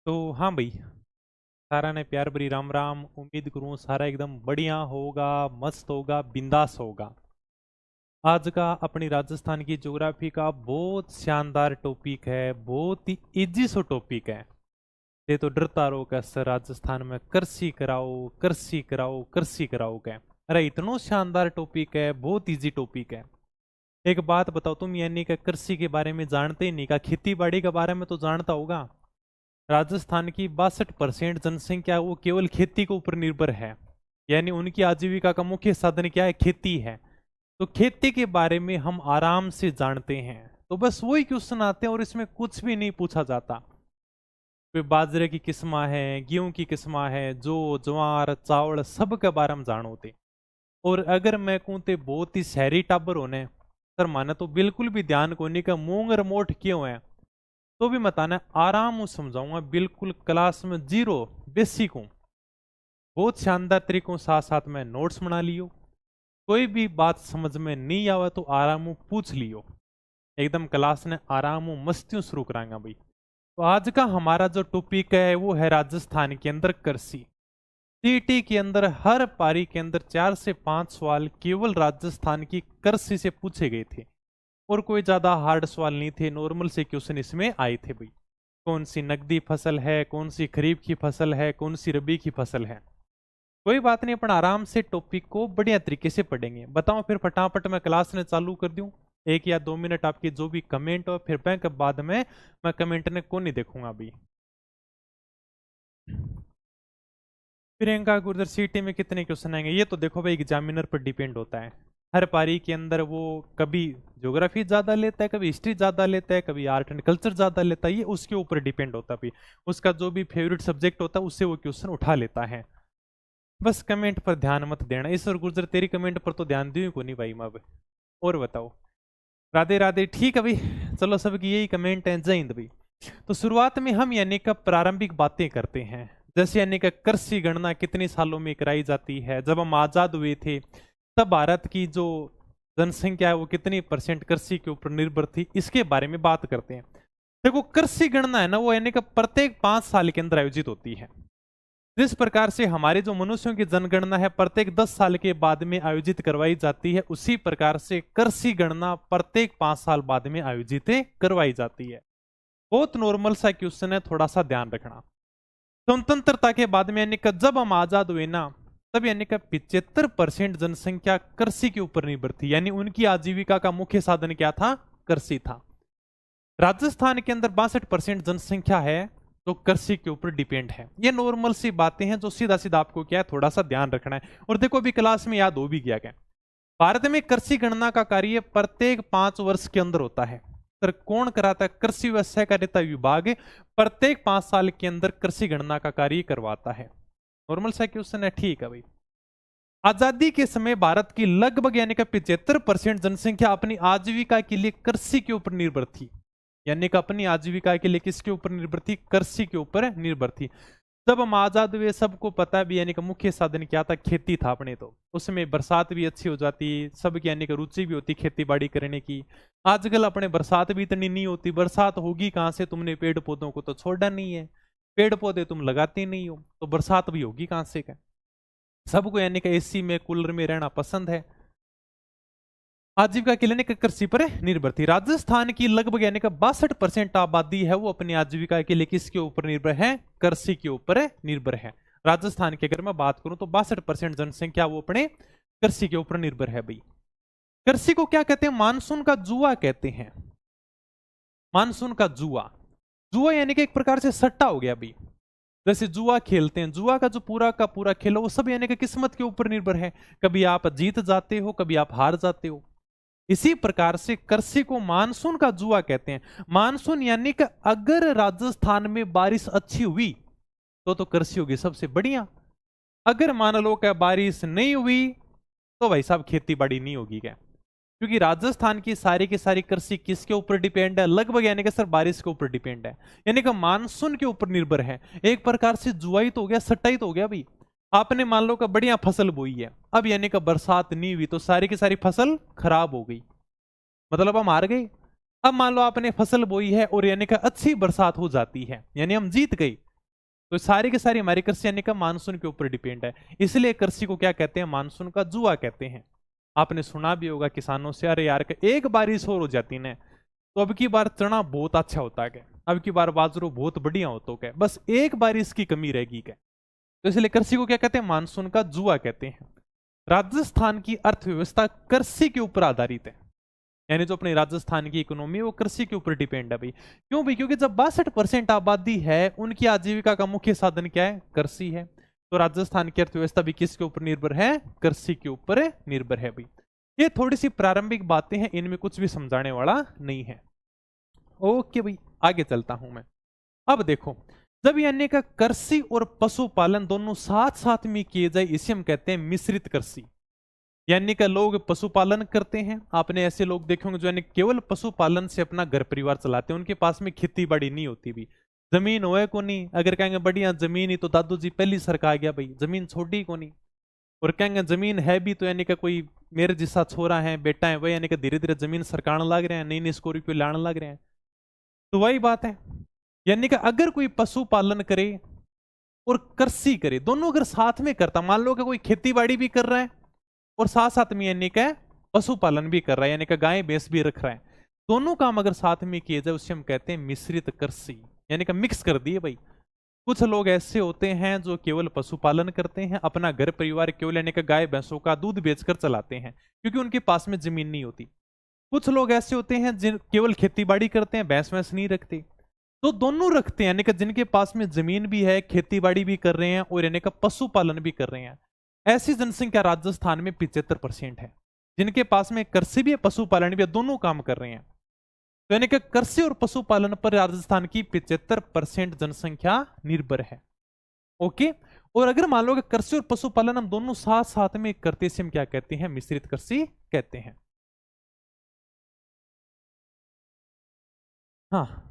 तो हाँ भाई, सारा ने प्यार भरी राम राम। उम्मीद करूं सारा एकदम बढ़िया होगा, मस्त होगा, बिंदास होगा। आज का अपनी राजस्थान की ज्योग्राफी का बहुत शानदार टॉपिक है, बहुत ही इजी सो टॉपिक है। ये तो डरता रहो क्या सर, राजस्थान में कृषि कराओ कृषि कराओ कृषि कराओ क्या। अरे इतना शानदार टॉपिक है, बहुत इजी टॉपिक है। एक बात बताओ, तुम यानी कि कृषि के बारे में जानते ही नहीं का, खेती बाड़ी के बारे में तो जानता होगा। राजस्थान की 62% जनसंख्या वो केवल खेती के ऊपर निर्भर है। यानी उनकी आजीविका का मुख्य साधन क्या है, खेती है। तो खेती के बारे में हम आराम से जानते हैं। तो बस वही क्वेश्चन आते हैं और इसमें कुछ भी नहीं पूछा जाता। कोई बाजरे की किस्मा है, गेहूं की किस्मा है, जो ज्वार चावल सब के बारे में जानो थे। और अगर मैं कहूँ तो बहुत ही शहरी टाबर होने सर, माने तो बिल्कुल भी ध्यान को नहीं का मूंग और मोठ क्यों है, तो भी बताना आराम से समझाऊंगा। बिल्कुल क्लास में जीरो बेसिक हूं, बहुत शानदार तरीकों साथ साथ में नोट्स बना लियो। कोई भी बात समझ में नहीं आवा तो आराम पूछ लियो। एकदम क्लास ने आराम मस्तियों शुरू कराएंगा भाई। तो आज का हमारा जो टॉपिक है वो है राजस्थान के अंदर कृषि। सीटी के अंदर हर पारी के अंदर 4 से 5 सवाल केवल राजस्थान की कृषि से पूछे गए थे। और कोई ज्यादा हार्ड सवाल नहीं थे, नॉर्मल से क्वेश्चन इसमें आए थे भाई। कौन सी नकदी फसल है, कौन सी खरीफ की फसल है, कौन सी रबी की फसल है। कोई बात नहीं, अपन आराम से टॉपिक को बढ़िया तरीके से पढ़ेंगे। बताओ फिर फटाफट मैं क्लास ने चालू कर दूं। 1 या 2 मिनट आपकी जो भी कमेंट हो, फिर बैंक बाद में मैं कमेंट ने को नहीं देखूंगा अभी। प्रियंका गुर्जर, सीटी में कितने क्वेश्चन आएंगे ये तो देखो भाई, एग्जामिनर पर डिपेंड होता है। हर पारी के अंदर वो कभी ज्योग्राफी ज्यादा लेता है, कभी हिस्ट्री ज्यादा लेता है, कभी आर्ट एंड कल्चर ज्यादा लेता है। ये उसके ऊपर डिपेंड होता है भाई। उसका जो भी फेवरेट सब्जेक्ट होता है उससे वो क्वेश्चन उठा लेता है। बस कमेंट पर ध्यान मत देना। ईश्वर गुर्जर, तेरी कमेंट पर तो ध्यान दूं को नहीं भाई मैं अब। और बताओ। राधे राधे, ठीक है भाई। चलो, सबकी यही कमेंट है, जय हिंद भाई। तो शुरुआत में हम यानी का प्रारंभिक बातें करते हैं। जैसे यानी का कृषि गणना कितने सालों में कराई जाती है। जब हम आजाद हुए थे तब भारत की जो जनसंख्या है वो कितनी परसेंट कृषि के ऊपर निर्भर थी, इसके बारे में बात करते हैं। देखो, कृषि गणना है ना वो यानी का प्रत्येक 5 साल के अंदर आयोजित होती है। जिस प्रकार से हमारे जो मनुष्यों की जनगणना है प्रत्येक 10 साल के बाद में आयोजित करवाई जाती है, उसी प्रकार से कृषि गणना प्रत्येक 5 साल बाद में आयोजित करवाई जाती है। बहुत नॉर्मल सा क्वेश्चन है, थोड़ा सा ध्यान रखना। स्वतंत्रता के बाद में यानी कि जब हम आजाद हुए ना, तब यानी कि 75% जनसंख्या कृषि के ऊपर निर्भर थी। यानी उनकी आजीविका का मुख्य साधन क्या था, कृषि था। राजस्थान के अंदर 62% जनसंख्या है जो कृषि के ऊपर डिपेंड है। ये नॉर्मल सी बातें हैं जो सीधा सीधा आपको क्या है, थोड़ा सा ध्यान रखना है। और देखो अभी क्लास में याद हो भी गया क्या, भारत में कृषि गणना का कार्य प्रत्येक 5 वर्ष के अंदर होता है। सर कौन कराता है, कृषि व सहकारिता विभाग प्रत्येक 5 साल के अंदर कृषि गणना का कार्य करवाता है। नॉर्मल सा क्वेश्चन है, ठीक है भाई। आजादी के समय भारत की लगभग यानी कि 75% जनसंख्या अपनी आजीविका के लिए कृषि के ऊपर निर्भर थी। यानी कि अपनी आजीविका के लिए किसके ऊपर निर्भर थी, कृषि के ऊपर निर्भर थी। जब हम आजाद हुए सबको पता भी, यानी कि मुख्य साधन क्या था, खेती था अपने। तो उसमें बरसात भी अच्छी हो जाती, सबकी यानी कि रुचि भी होती खेती बाड़ी करने की। आजकल अपने बरसात भी इतनी नहीं होती। बरसात होगी कहाँ से, तुमने पेड़ पौधों को तो छोड़ा नहीं है, पेड़ पौधे तुम लगाते नहीं हो, तो बरसात भी होगी कहाँ से क्या। सबको यानी कि एसी में कूलर में रहना पसंद है। आजीविका के लिए कृषि पर निर्भर थी। राजस्थान की लगभग यानी कि 62% आबादी है वो अपनी आजीविका के लिए किसके ऊपर निर्भर है, कृषि के ऊपर निर्भर है। राजस्थान की अगर मैं बात करूं तो 62% जनसंख्या वो अपने कृषि के ऊपर निर्भर है भाई। कृषि को क्या कहते हैं, मानसून का जुआ कहते हैं। मानसून का जुआ, जुआ यानी कि एक प्रकार से सट्टा हो गया भाई। जैसे जुआ खेलते हैं, जुआ का जो पूरा का पूरा खेल वो सब यानी कि किस्मत के ऊपर निर्भर है। कभी आप जीत जाते हो, कभी आप हार जाते हो। इसी प्रकार से कृषि को मानसून का जुआ कहते हैं। मानसून यानी कि अगर राजस्थान में बारिश अच्छी हुई तो कृषि होगी सबसे बढ़िया। अगर मान लो कि बारिश नहीं हुई तो भाई साहब खेती बाड़ी नहीं होगी क्या। क्योंकि राजस्थान की सारी कृषि किसके ऊपर डिपेंड है, लगभग यानी कि सर बारिश के ऊपर डिपेंड है। यानी कि मानसून के ऊपर निर्भर है। एक प्रकार से जुआई तो हो गया, सट्टाई तो हो गया भाई। आपने मान लो कि बढ़िया फसल बोई है, अब यानी कि बरसात नहीं हुई तो सारी की सारी फसल खराब हो गई, मतलब हम हार गए। अब मान लो आपने फसल बोई है और यानी कि अच्छी बरसात हो जाती है, यानी हम जीत गए, तो सारी की सारी हमारी कृषि यानी का मानसून के ऊपर डिपेंड है, इसलिए कृषि को क्या कहते हैं, मानसून का जुआ कहते हैं। आपने सुना भी होगा किसानों से, अरे यार एक बारिश और हो जाती ना तो अब की बार चना बहुत अच्छा होता है, अब की बार बाजरो बहुत बढ़िया होता है, बस एक बारिश की कमी रहेगी क्या। तो इसलिए कृषि को क्या कहते हैं, मानसून का जुआ कहते हैं। राजस्थान की अर्थव्यवस्था कृषि के ऊपर आधारित है, यानी जो अपनी राजस्थान की इकोनॉमी है वो कृषि के ऊपर डिपेंड है भाई। क्यों भाई, क्योंकि जब 62% आबादी है उनकी आजीविका का मुख्य साधन क्या है, कृषि है। तो राजस्थान की अर्थव्यवस्था भी किसके ऊपर निर्भर है, कृषि के ऊपर निर्भर है भाई। ये थोड़ी सी प्रारंभिक बातें हैं, इनमें कुछ भी समझाने वाला नहीं है। ओके भाई, आगे चलता हूं मैं। अब देखो, जब यानी का कृषि और पशुपालन दोनों साथ साथ में किए जाए इसे हम कहते हैं मिश्रित कृषि। यानी कि लोग पशुपालन करते हैं, आपने ऐसे लोग देखे होंगे जो यानी केवल पशुपालन से अपना घर परिवार चलाते हैं, उनके पास में खेती बाड़ी नहीं होती भी, जमीन होए को नहीं। अगर कहेंगे बढ़िया जमीन ही तो दादू जी पहली सरका आ गया भाई, जमीन छोड़ी को नहीं। और कहेंगे जमीन है भी तो यानी कि कोई मेरे जैसा छोरा है बेटा है वह यानी कि धीरे धीरे जमीन सरकाने लग रहे हैं, नई नई स्कॉर्पियो लाने लग रहे हैं। तो वही बात है, यानी कि अगर कोई पशुपालन करे और कृषि करे, दोनों अगर साथ में करता, मान लो कि कोई खेती बाड़ी भी कर रहा है और साथ साथ में यानी कि पशुपालन भी कर रहा है, यानी कि गाय भैंस भी रख रहा है, दोनों काम अगर साथ में किए जाए उसे हम कहते हैं मिश्रित कृषि, यानी कि मिक्स कर दिए भाई। कुछ लोग ऐसे होते हैं जो केवल पशुपालन करते हैं, अपना घर परिवार केवल यानी कि गाय भैंसों का दूध बेचकर चलाते हैं क्योंकि उनके पास में जमीन नहीं होती। कुछ लोग ऐसे होते हैं जिन केवल खेती बाड़ी करते हैं, भैंस वैंस नहीं रखते। तो दोनों रखते हैं, यानी कि जिनके पास में जमीन भी है, खेती बाड़ी भी कर रहे हैं और यानी कि पशुपालन भी कर रहे हैं। ऐसी जनसंख्या राजस्थान में 75% है जिनके पास में कृषि भी है, पशुपालन भी है, दोनों काम कर रहे हैं। तो यानी कि कृषि और पशुपालन पर राजस्थान की 75% जनसंख्या निर्भर है। ओके, और अगर मान लो कि कृषि और पशुपालन हम दोनों साथ साथ में करते हैं, हम क्या कहते हैं, मिश्रित कृषि कहते हैं। हाँ,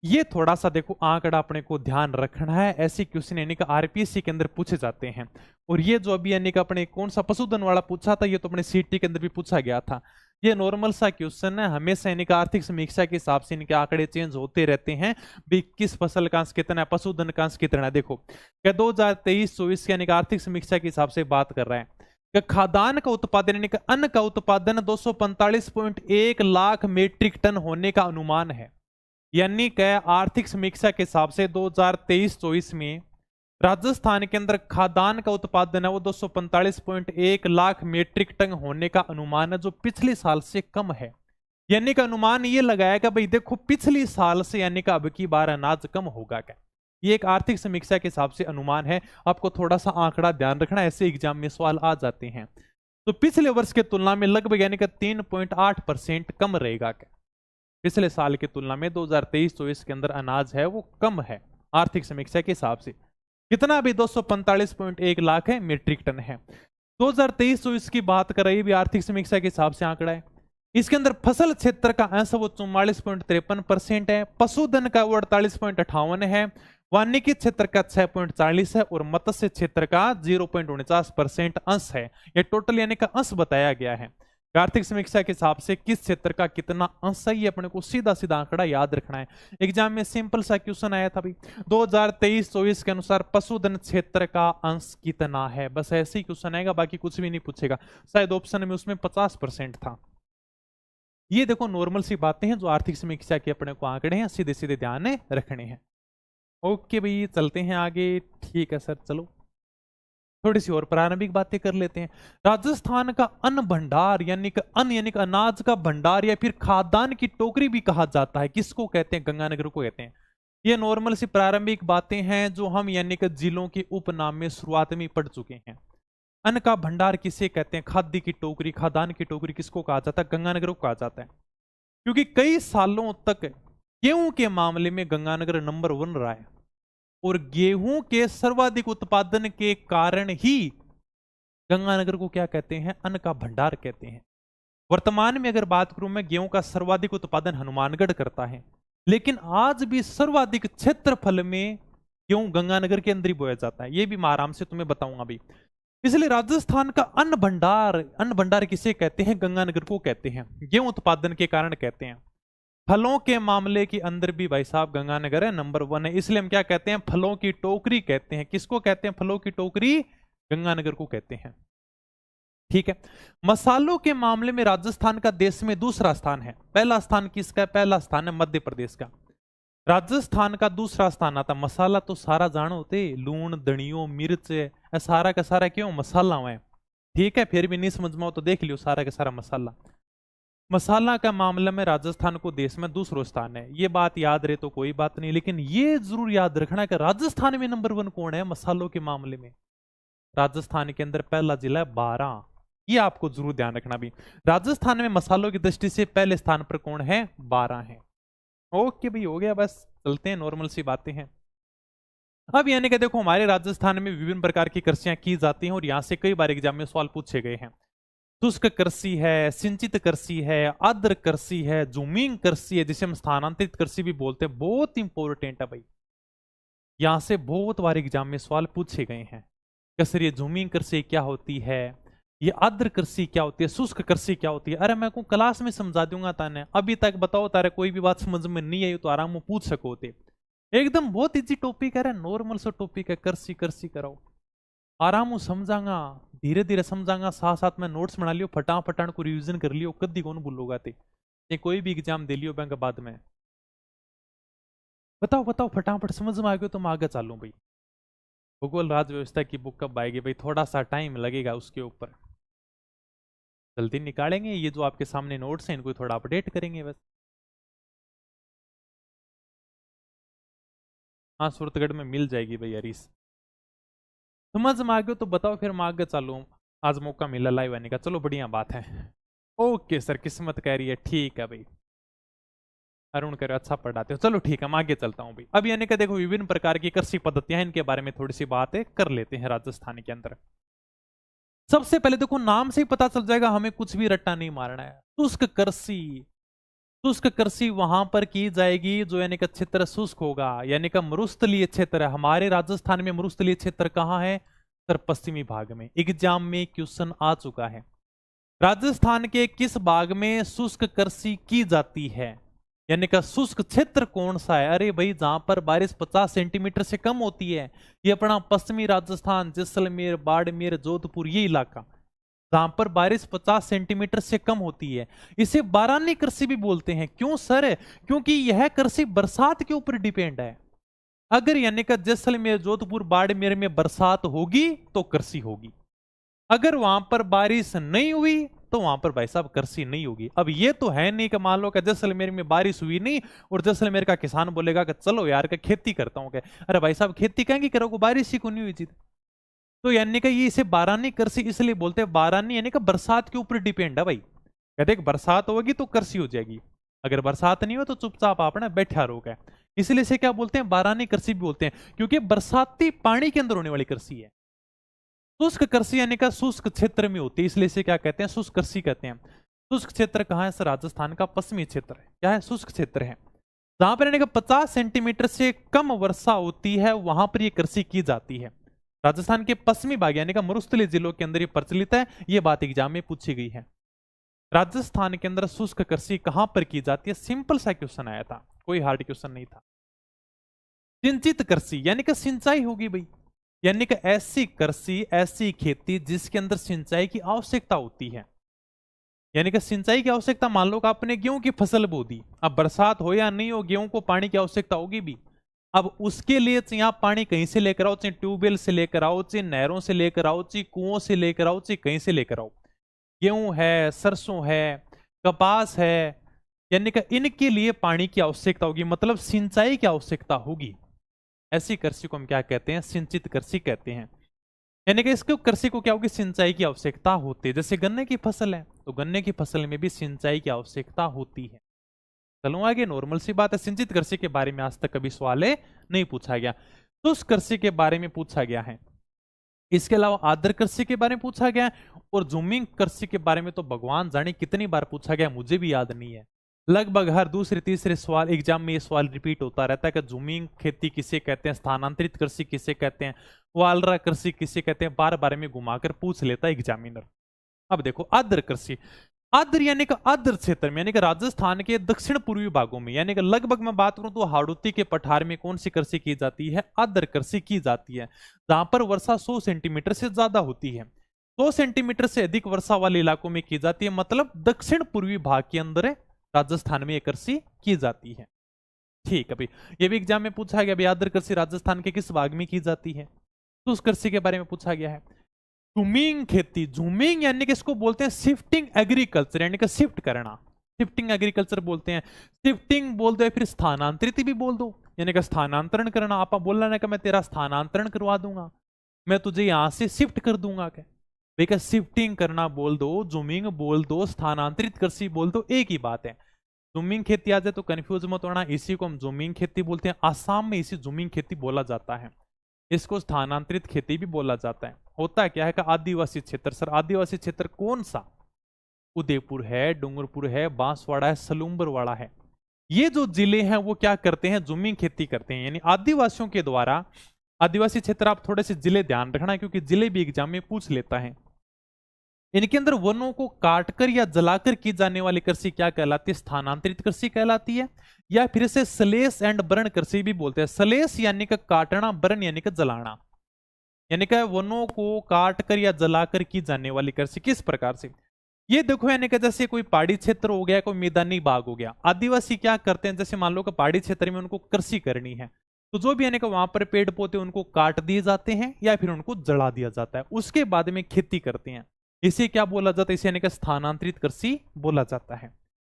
ये थोड़ा सा देखो आंकड़ा अपने को ध्यान रखना है, ऐसे क्वेश्चन यानी कि आरपीएससी के अंदर पूछे जाते हैं। और ये जो अभी यानी कि अपने कौन सा पशुधन वाला पूछा था, ये तो अपने सीटी के अंदर भी पूछा गया था। ये नॉर्मल सा क्वेश्चन है, हमेशा यानी कि आर्थिक समीक्षा के हिसाब से इनके आंकड़े चेंज होते रहते हैं भी, किस फसल का अंश कितना है, पशुधन का अंश कितना है। देखो क्या 2023-24 यानी कि आर्थिक समीक्षा के हिसाब से बात कर रहा है कि खाद्यान्न का उत्पादन यानी कि अन्न का उत्पादन 245.1 लाख मीट्रिक टन होने का अनुमान है। यानी कि आर्थिक समीक्षा के हिसाब से 2023-24 में राजस्थान के अंदर खाद्यान्न का उत्पादन है वो 245.1 लाख मीट्रिक टन होने का अनुमान है, जो पिछले साल से कम है। यानी कि अनुमान ये लगाया कि भाई देखो पिछले साल से यानी कि अब की बार अनाज कम होगा क्या, ये एक आर्थिक समीक्षा के हिसाब से अनुमान है। आपको थोड़ा सा आंकड़ा ध्यान रखना, ऐसे एग्जाम में सवाल आ जाते हैं। तो पिछले वर्ष के तुलना में लगभग यानी कि 3.8% कम रहेगा क्या, पिछले साल की तुलना में 2023-24 के अंदर अनाज है वो कम है आर्थिक समीक्षा के हिसाब से। कितना भी 245.1 लाख है मीट्रिक टन है। 2023-24 की बात कर रही है भी आर्थिक समीक्षा के हिसाब से आंकड़ा है। इसके अंदर फसल क्षेत्र का अंश वो 44.53% है, पशुधन का वो 48.58 है, वानिकी क्षेत्र का 6.40 है और मत्स्य क्षेत्र का 0.49% अंश है। यह टोटल यानी का अंश बताया गया है। आर्थिक समीक्षा के हिसाब से किस क्षेत्र का कितना अंश है, ये अपने को सीधा सीधा आंकड़ा याद रखना है। एग्जाम में सिंपल सा क्वेश्चन आया था भाई 2023-24 के अनुसार पशुधन क्षेत्र का अंश कितना है, बस ऐसे ही क्वेश्चन आएगा, बाकी कुछ भी नहीं पूछेगा। शायद ऑप्शन में उसमें 50% था। ये देखो नॉर्मल सी बातें हैं जो आर्थिक समीक्षा के अपने को आंकड़े हैं, सीधे सीधे ध्यान रखने हैं। ओके भाई, चलते हैं आगे। ठीक है सर, चलो थोड़ी सी और प्रारंभिक बातें कर लेते हैं। राजस्थान का अन्न भंडार यानी कि अन्न यानी कि अनाज का भंडार या फिर खाद्यान्न की टोकरी भी कहा जाता है, किसको कहते हैं, गंगानगर को कहते हैं। ये नॉर्मल सी प्रारंभिक बातें हैं जो हम यानी कि जिलों के उपनाम में शुरुआत में पढ़ चुके हैं। अन्न का भंडार किसे कहते हैं, खाद्य की टोकरी, खाद्यान्न की टोकरी किसको कहा जाता है, गंगानगर को कहा जाता है। क्योंकि कई सालों तक गेहूं के मामले में गंगानगर नंबर 1 रहा है और गेहूं के सर्वाधिक उत्पादन के कारण ही गंगानगर को क्या कहते हैं, अन्न का भंडार कहते हैं। वर्तमान में अगर बात करूं मैं, गेहूं का सर्वाधिक उत्पादन हनुमानगढ़ करता है, लेकिन आज भी सर्वाधिक क्षेत्रफल में गेहूं गंगानगर के अंदर ही बोया जाता है। ये भी मैं आराम से तुम्हें बताऊंगा अभी। इसलिए राजस्थान का अन्न भंडार किसे कहते हैं, गंगानगर को कहते हैं, गेहूं उत्पादन के कारण कहते हैं। फलों के मामले के अंदर भी भाई साहब गंगानगर है, नंबर 1 है। इसलिए हम क्या कहते हैं, फलों की टोकरी कहते हैं। किसको कहते हैं, फलों की टोकरी? गंगानगर को कहते हैं। ठीक है। मसालों के मामले में राजस्थान का देश में दूसरा स्थान है। पहला स्थान किसका है? पहला स्थान है मध्य प्रदेश का। राजस्थान का दूसरा स्थान आता। मसाला तो सारा जानो होते, लूण, धनियो, मिर्च, सारा का सारा क्यों मसाला है। ठीक है, फिर भी नहीं समझ में हो तो देख लियो, सारा का सारा मसाला। मसाला का मामले में राजस्थान को देश में दूसरा स्थान है। ये बात याद रहे तो कोई बात नहीं, लेकिन ये जरूर याद रखना कि राजस्थान में नंबर 1 कौन है मसालों के मामले में। राजस्थान के अंदर पहला जिला है बारां। ये आपको जरूर ध्यान रखना भी। राजस्थान में मसालों की दृष्टि से पहले स्थान पर कौन है? बारां है। ओके भाई, हो गया, बस चलते हैं, नॉर्मल सी बातें हैं। अब यानी कि देखो, हमारे राजस्थान में विभिन्न प्रकार की कृषियां की जाती हैं और यहां से कई बार एग्जाम में सवाल पूछे गए हैं। शुष्क कृषि है, सिंचित कृषि है, आर्द्र कृषि है, जूमिंग कृषि है, जिसे हम स्थानांतरित कृषि भी बोलते हैं। बहुत इंपॉर्टेंट है भाई, यहां से बहुत बार एग्जाम में सवाल पूछे गए हैं। सर ये जूमिंग कृषि क्या होती है, ये आर्द्र कृषि क्या होती है, शुष्क कृषि क्या होती है? अरे मैं को क्लास में समझा दूंगा ताने, अभी तक बताओ तारे कोई भी बात समझ में नहीं आई तो आराम में पूछ सको थे। एकदम बहुत इजी टॉपिक है, नॉर्मल सा टॉपिक है, कृषि कृषि कराओ, आराम से समझांगा, धीरे धीरे समझांगा, साथ साथ में नोट्स बना लियो, फटाफट को रिवीजन कर लियो, कदी कौन भूलोगा ते। ये कोई भी एग्जाम दे लियो बैंक बाद में। बताओ बताओ, फटाफट समझ में आ गया तो मैं आगे चालू भाई। भूगोल राज्य व्यवस्था की बुक कब आएगी भाई? थोड़ा सा टाइम लगेगा उसके ऊपर, जल्दी निकालेंगे। ये जो आपके सामने नोट्स हैं इनको थोड़ा अपडेट करेंगे बस। हाँ, सूरतगढ़ में मिल जाएगी भाई हरीश। समझ में आ गया तो बताओ, फिर मैं आगे चालू। आज मौका मिला लाइव आने का, चलो बढ़िया बात है। ओके सर, किस्मत कह रही है, ठीक है भाई। अरुण कह रहे अच्छा पढ़ाते हो, चलो ठीक है, मैं आगे चलता हूँ भाई। अब यानी कि देखो, विभिन्न प्रकार की कृषि पद्धतियां, इनके बारे में थोड़ी सी बातें कर लेते हैं राजस्थान के अंदर। सबसे पहले देखो, नाम से ही पता चल जाएगा, हमें कुछ भी रट्टा नहीं मारना है। शुष्क कृषि। शुष्क कृषि वहां पर की जाएगी जो यानी कि क्षेत्र शुष्क होगा, यानी कि मरुस्थलीय क्षेत्र है। हमारे राजस्थान में मरुस्थलीय क्षेत्र कहाँ है? सर पश्चिमी भाग में। एग्जाम में क्वेश्चन आ चुका है, राजस्थान के किस भाग में शुष्क कृषि की जाती है, यानी कि शुष्क क्षेत्र कौन सा है? अरे भाई, जहां पर बारिश 50 सेंटीमीटर से कम होती है, ये अपना पश्चिमी राजस्थान, जैसलमेर, बाड़मेर, जोधपुर, ये इलाका जहां पर बारिश 50 सेंटीमीटर से कम होती है, इसे बारानी कृषि भी बोलते हैं। क्यों सर? क्योंकि यह कृषि बरसात के ऊपर डिपेंड है। अगर यानी कि जैसलमेर, जोधपुर, बाड़मेर में बरसात होगी तो कृषि होगी, अगर वहां पर बारिश नहीं हुई तो वहां पर भाई साहब कृषि नहीं होगी। अब ये तो है नहीं कि मान लो कि जैसलमेर में बारिश हुई नहीं और जैसलमेर का किसान बोलेगा कि चलो यार का खेती करता हूं। अरे भाई साहब, खेती कहेंगे करोगे, बारिश ही को नहीं हुई थी। तो यानी कि ये इसे बारानी कृषि इसलिए बोलते हैं। बारानी यानी कि बरसात के ऊपर डिपेंड है भाई। कहते बरसात होगी तो कृषि हो जाएगी, अगर बरसात नहीं हो तो चुपचाप आपने बैठा रोका। इसलिए इसे क्या बोलते हैं? बारानी कृषि भी बोलते हैं, क्योंकि बरसाती पानी के अंदर होने वाली कृषि है। शुष्क कृषि यानी कि शुष्क क्षेत्र में होती है, इसलिए इसे क्या कहते हैं? शुष्क कृषि कहते हैं। शुष्क क्षेत्र कहाँ है सर? राजस्थान का पश्चिमी क्षेत्र है। क्या है? शुष्क क्षेत्र है, जहां पर यानी कि 50 सेंटीमीटर से कम वर्षा होती है, वहां पर यह कृषि की जाती है। राजस्थान के पश्चिमी भाग यानी कि मरुस्थलीय जिलों के अंदर ये प्रचलित है। ये बात एग्जाम में पूछी गई है। राजस्थान के अंदर शुष्क कृषि कहां पर की जाती है? सिंपल सा क्वेश्चन आया था, कोई हार्ड क्वेश्चन नहीं था। सिंचित कृषि यानी कि सिंचाई होगी भाई, यानी कि ऐसी कृषि, ऐसी खेती जिसके अंदर सिंचाई की आवश्यकता होती है। यानी कि सिंचाई की आवश्यकता, मान लो कि आपने गेहूं की फसल बो दी, अब बरसात हो या नहीं हो, गेहूं को पानी की आवश्यकता होगी भी। अब उसके लिए चाहे आप पानी कहीं से लेकर आओ, चाहे ट्यूबवेल से लेकर आओ, चाहे नहरों से लेकर आओ, चाहे कुओं से लेकर आओ, चाहे कहीं से लेकर आओ, गेहूं है, सरसों है, कपास है, यानी कि इनके लिए पानी की आवश्यकता होगी, मतलब सिंचाई की आवश्यकता होगी। ऐसी कृषि को हम क्या कहते हैं? सिंचित कृषि कहते हैं। यानी कि इसको कृषि को क्या होगी? सिंचाई की आवश्यकता होती है। जैसे गन्ने की फसल है तो गन्ने की फसल में भी सिंचाई की आवश्यकता होती है। चलो आगे, नॉर्मल सी बात है। सिंचित कृषि के बारे में आज तक कभी सवाल नहीं पूछा गया, तो उस कृषि के बारे में पूछा गया है। इसके अलावा आर्द्र कृषि के बारे में पूछा गया, और जूमिंग कृषि के बारे में तो भगवान जाने कितनी बार पूछा गया, मुझे भी याद नहीं है। लगभग हर दूसरे तीसरे सवाल एग्जाम में ये सवाल रिपीट होता रहता है कि जूमिंग खेती किसे कहते हैं, स्थानांतरित कृषि किसे कहते हैं, वालरा कृषि किसे कहते हैं, बार बार में घुमाकर पूछ लेता है एग्जामिनर। अब देखो आर्द्र कृषि। आर्द्र यानी कि आर्द्र क्षेत्र में, यानी कि राजस्थान के दक्षिण पूर्वी भागों में, यानी कि लगभग मैं बात करूं तो हाड़ौती के पठार में कौन सी कृषि की जाती है? आर्द्र कृषि की जाती है, जहां पर वर्षा 100 सेंटीमीटर से ज्यादा होती है। 100 सेंटीमीटर से अधिक वर्षा वाले इलाकों में की जाती है, मतलब दक्षिण पूर्वी भाग के अंदर राजस्थान में यह कृषि की जाती है। ठीक है भाई, ये भी एग्जाम में पूछा गया भाई, आर्द्र कृषि राजस्थान के किस भाग में की जाती है? तो उस कृषि के बारे में पूछा गया है। झूमिंग खेती, झूमिंग यानी कि इसको बोलते हैं शिफ्टिंग एग्रीकल्चर, यानी कि शिफ्ट करना, शिफ्टिंग एग्रीकल्चर बोलते हैं। शिफ्टिंग बोल दो, फिर स्थानांतरित भी बोल दो, यानी कि स्थानांतरण करना। आप बोल रहे हैं कि मैं तेरा स्थानांतरण करवा दूंगा, मैं तुझे यहां से शिफ्ट कर दूंगा। क्या भैया, शिफ्टिंग करना बोल दो, जूमिंग बोल दो, स्थानांतरित कृषि बोल दो, एक ही बात है। जूमिंग खेती आ जाए तो कंफ्यूज मत होना, इसी को हम जूमिंग खेती बोलते हैं। आसाम में इसी जूमिंग खेती बोला जाता है, इसको स्थानांतरित खेती भी बोला जाता है। होता क्या है कि आदिवासी क्षेत्र, सर आदिवासी क्षेत्र कौन सा? उदयपुर है, डूंगरपुर है, बांसवाड़ा है, सलूम्बरवाड़ा है। ये जो जिले हैं वो क्या करते हैं? जूमिंग खेती करते हैं, यानी आदिवासियों के द्वारा। आदिवासी क्षेत्र आप थोड़े से जिले ध्यान रखना, क्योंकि जिले भी एग्जाम में पूछ लेता है। इनके अंदर वनों को काटकर या जलाकर की जाने वाली कृषि क्या कहलाती है? स्थानांतरित कृषि कहलाती है, या फिर इसे स्लेश एंड बर्न कृषि भी बोलते हैं। स्लेश यानी कि काटना, बर्न यानी कि जलाना, यानी कि वनों को काटकर या जलाकर की जाने वाली कृषि। किस प्रकार से? ये देखो, यानी कि जैसे कोई पहाड़ी क्षेत्र हो गया, कोई मैदानी भाग हो गया, आदिवासी क्या करते हैं? जैसे मान लो कि पहाड़ी क्षेत्र में उनको कृषि करनी है, तो जो भी यानी कि वहां पर पेड़ पौधे उनको काट दिए जाते हैं या फिर उनको जला दिया जाता है, उसके बाद में खेती करते हैं। इसे क्या बोला जाता है? इसे यानी कि स्थानांतरित कृषि बोला जाता है।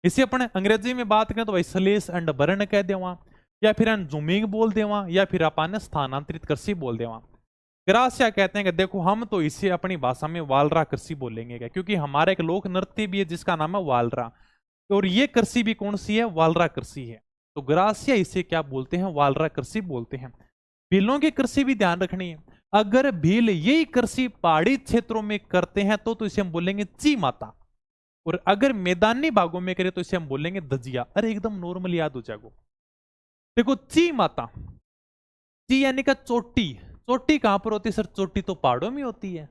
इसे अपन अंग्रेजी में बात करें तो भाई स्लेश एंड बर्न कह देवा, या फिर जूमिंग बोल देवा, या फिर अपन स्थानांतरित कृषि बोल देवा। ग्रास्या कहते हैं कि देखो, हम तो इसे अपनी भाषा में वालरा कृषि बोलेंगे क्या, क्योंकि हमारा एक लोक नृत्य भी है जिसका नाम है वालरा, और ये कृषि भी कौन सी है? वालरा कृषि है। तो ग्रास्या इसे क्या बोलते हैं? वालरा कृषि बोलते हैं। भीलों की कृषि भी ध्यान रखनी है। अगर भील यही कृषि पहाड़ी क्षेत्रों में करते हैं तो इसे हम बोलेंगे ची माता, और अगर मैदानी भागों में करें तो इसे हम बोलेंगे दजिया। अरे एकदम नॉर्मल याद हो जाएगा। देखो, ची माता, ची यानी का चोटी। चोटी कहां पर होती है? सर चोटी तो पहाड़ों में होती है।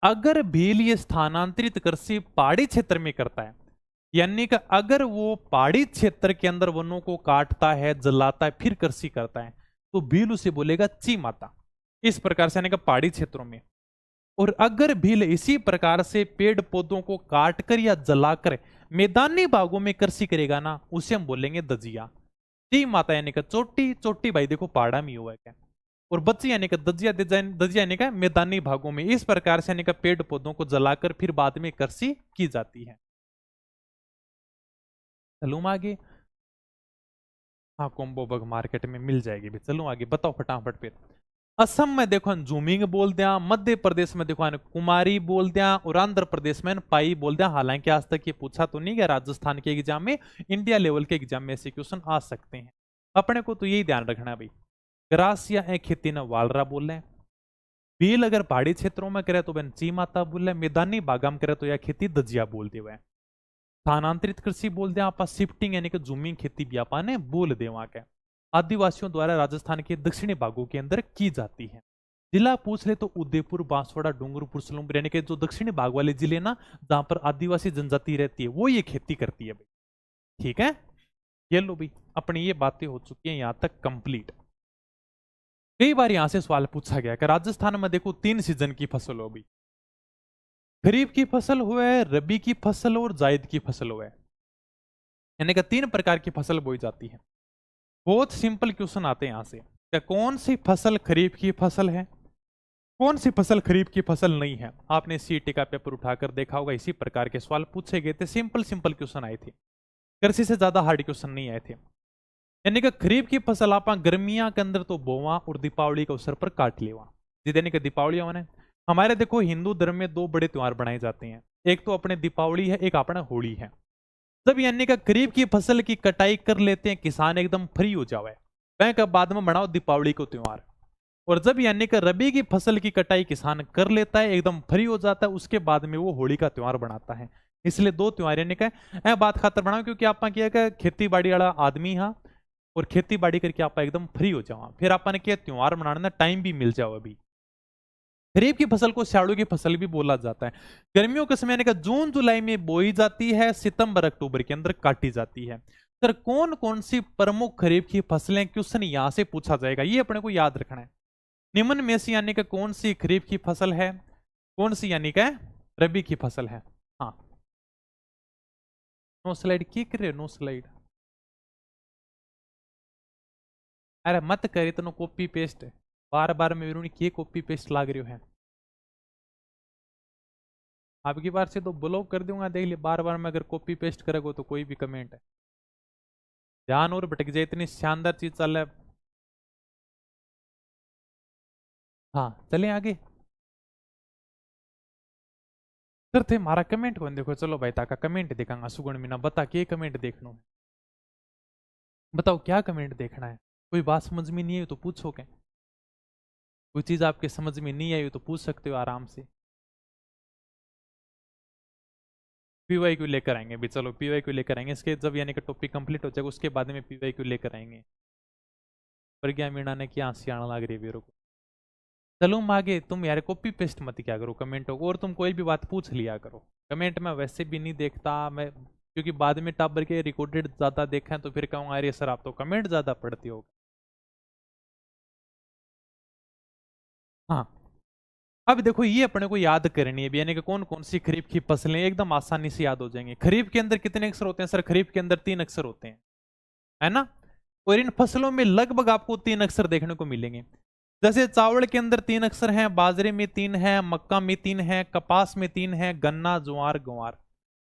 अगर भील ये स्थानांतरित कृषि पहाड़ी क्षेत्र में करता है, यानी कि अगर वो पहाड़ी क्षेत्र के अंदर वनों को काटता है, जलाता है, फिर कृषि करता है, तो भील उसे बोलेगा ची माता। इस प्रकार से, यानी कि पहाड़ी क्षेत्रों में। और अगर भील इसी प्रकार से पेड़ पौधों को काटकर या जलाकर मैदानी भागों में कृषि करेगा ना, उसे हम बोलेंगे दजिया। ची माता यानी कि चोटी, चोटी भाई देखो पहाड़ा में हुआ है क्या। और बच्ची यानी कि दजिया, दजिया यानी कि मैदानी भागों में। इस प्रकार से यानी कि पेड़ पौधों को जलाकर फिर बाद में कृषि की जाती है। चलूं आगे? हाँ, कोम्बो बग मार्केट में मिल जाएगी भी। चलो आगे बताओ फटाफट फिर। असम में देखो जूमिंग बोल दिया, मध्य प्रदेश में देखो कुमारी बोल दिया, और आंध्र प्रदेश में पाई बोल दिया। हालांकि आज तक ये पूछा तो नहीं गया राजस्थान के एग्जाम में, इंडिया लेवल के एग्जाम में ऐसे क्वेश्चन आ सकते हैं। अपने को तो यही ध्यान रखना है भाई, ग्रासिया ए खेती ना वालरा बोल रहे हैं। भील अगर पहाड़ी क्षेत्रों में करे तो बहन ची माता बोल रहे, मैदानी बागाम करे तो यह खेती दजिया बोलते हुए। स्थानांतरित कृषि बोल दे आप, शिफ्टिंग यानी कि जूमिंग खेती भी आपा ने बोल दे वहां के। आदिवासियों द्वारा राजस्थान के दक्षिणी भागों के अंदर की जाती है। जिला पूछ ले तो उदयपुर, बांसवाड़ा, डूंगरपुर, सलूम्बर, यानी कि जो दक्षिणी भाग वाले जिले ना, जहां पर आदिवासी जनजाति रहती है, वो ये खेती करती है भाई। ठीक है, ये लो भाई, अपनी ये बातें हो चुकी हैं यहां तक कंप्लीट। कई बार यहां से सवाल पूछा गया कि राजस्थान में देखो 3 सीजन की फसल हो भाई, खरीफ की फसल हुए, रबी की फसल और जायद की फसल हुए, यानी कि 3 प्रकार की फसल बोई जाती है। बहुत सिंपल क्वेश्चन आते हैं यहां से, क्या कौन सी फसल खरीफ की फसल है, कौन सी फसल खरीफ की फसल नहीं है। आपने सीईटी का पेपर उठाकर देखा होगा, इसी प्रकार के सवाल पूछे गए थे। सिंपल सिंपल क्वेश्चन आए थे, कृषि से ज्यादा हार्ड क्वेश्चन नहीं आए थे। यानी कि खरीफ की फसल आप गर्मियां के अंदर तो बोवा और दीपावली के अवसर पर काट लेवा। यानी कि दीपावली होने हमारे देखो हिंदू धर्म में 2 बड़े त्योहार बनाए जाते हैं, एक तो अपने दीपावली है, एक अपना होली है। जब यानी कि खरीफ की फसल की कटाई कर लेते हैं किसान, एकदम फ्री हो जावे, वह कब बाद में मनाओ दीपावली को त्योहार। और जब यानी कि रबी की फसल की कटाई किसान कर लेता है, एकदम फ्री हो जाता है, उसके बाद में वो होली का त्योहार बनाता है। इसलिए 2 त्योहार यानी कि बात खातर बनाओ, क्योंकि आप क्या खेती बाड़ी वाला आदमी हाँ, और खेती बाड़ी करके आप एकदम फ्री हो जाओ, फिर अपन के त्योहार मनाने टाइम भी मिल जाओ अभी। खरीफ की फसल को स्याड़ू की फसल भी बोला जाता है। गर्मियों के समय यानी कि जून जुलाई में बोई जाती है, सितंबर अक्टूबर के अंदर काटी जाती है। सर कौन कौन सी प्रमुख खरीफ की फसलें, क्वेश्चन यहां से पूछा जाएगा, ये अपने को याद रखना है। निम्न में से यानी कि कौन सी खरीफ की फसल है, कौन सी यानी कि रबी की फसल है। हाँ, नो स्लाइड की कर रहे हो, नो स्लाइड। अरे मत कर इतना कॉपी पेस्ट, बार बार मैं विरोणी किए कॉपी पेस्ट लाग रही है। आपकी बार से तो ब्लॉक कर दूंगा, देख लिया। बार बार मैं अगर कॉपी पेस्ट करेगा तो कोई भी कमेंट है, ध्यान और भटक जाए, इतनी शानदार चीज चल रहा है। हाँ चले आगे। सर थे मारा कमेंट कौन देखो, चलो भाई ताका कमेंट देखांगा सुगुण मीना, बता के कमेंट देखना, बताओ क्या कमेंट देखना है। कोई बात समझ में नहीं आई तो पूछो, क्या कोई चीज आपके समझ में नहीं आई तो पूछ सकते हो आराम से। पीवाई क्यू लेकर आएंगे भी, चलो पीवाई क्यू लेकर आएंगे इसके, जब यानी कि टॉपिक कंप्लीट हो जाएगा उसके बाद में पीवाई क्यू लेकर आएंगे। प्रज्ञा मीणा ने क्या हंसी आने लग रही है को। चलो हम आगे, तुम यार कॉपी पेस्ट मत क्या करो कमेंटों को, और तुम कोई भी बात पूछ लिया करो। कमेंट में वैसे भी नहीं देखता मैं, क्योंकि बाद में टाबर के रिकॉर्डेड ज्यादा देखा है तो फिर कहूँगा अरे सर आप तो कमेंट ज्यादा पढ़ते हो। हाँ, अब देखो ये अपने को याद करनी है यानी कि कौन कौन सी खरीफ की फसलें एकदम आसानी से याद हो जाएंगे। खरीफ के अंदर कितने अक्षर होते हैं सर, खरीफ के अंदर 3 अक्षर होते हैं, है ना। और इन फसलों में लगभग आपको 3 अक्षर देखने को मिलेंगे। जैसे चावल के अंदर 3 अक्षर हैं, बाजरे में 3 है, मक्का में 3 है, कपास में 3 है, गन्ना ज्वार गंवार,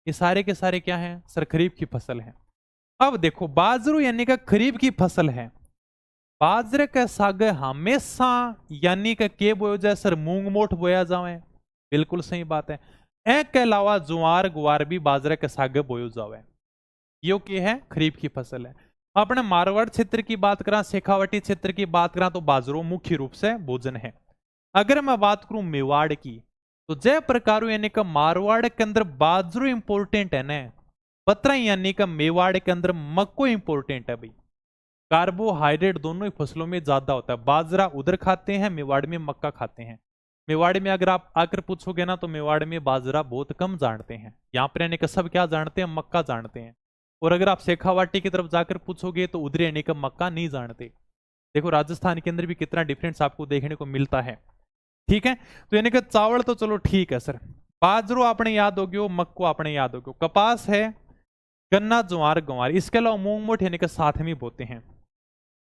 ये सारे के सारे क्या हैं सर, खरीफ की फसल है। अब देखो बाजरू यानी कि खरीफ की फसल है। बाजरे का साग हमेशा यानी कि के बोया जाए सर, मूंग मोठ बोया जाए, बिल्कुल सही बात है। एक के अलावा ज्वार गुवार भी बाजरे का साग बोयो जावे, यो के है खरीफ की फसल है। अपने मारवाड़ क्षेत्र की बात करा, शेखावटी क्षेत्र की बात करा तो बाजरो मुख्य रूप से भोजन है। अगर मैं बात करूं मेवाड़ की, तो जय प्रकार यानी कि मारवाड़ के अंदर बाजरो इंपोर्टेंट है ना, पतरा यानी कि मेवाड़ के अंदर मक्को इंपोर्टेंट है भाई। कार्बोहाइड्रेट दोनों ही फसलों में ज्यादा होता है, बाजरा उधर खाते हैं, मेवाड़ में मक्का खाते हैं। मेवाड़ में अगर आप आकर पूछोगे ना तो मेवाड़ में बाजरा बहुत कम जानते हैं, यहाँ पर यानी कि सब क्या जानते हैं, मक्का जानते हैं। और अगर आप शेखावाटी की तरफ जाकर पूछोगे तो उधर यानी कि मक्का नहीं जानते। देखो राजस्थान के अंदर भी कितना डिफरेंस आपको देखने को मिलता है, ठीक है। तो यानी कि चावल तो चलो ठीक है सर, बाजरो आपने याद हो गयो, मक्को आपने याद हो गयो, कपास है, गन्ना ज्वार गंवार, इसके अलावा मूंग मोठ यानी कि साथ में बोते हैं।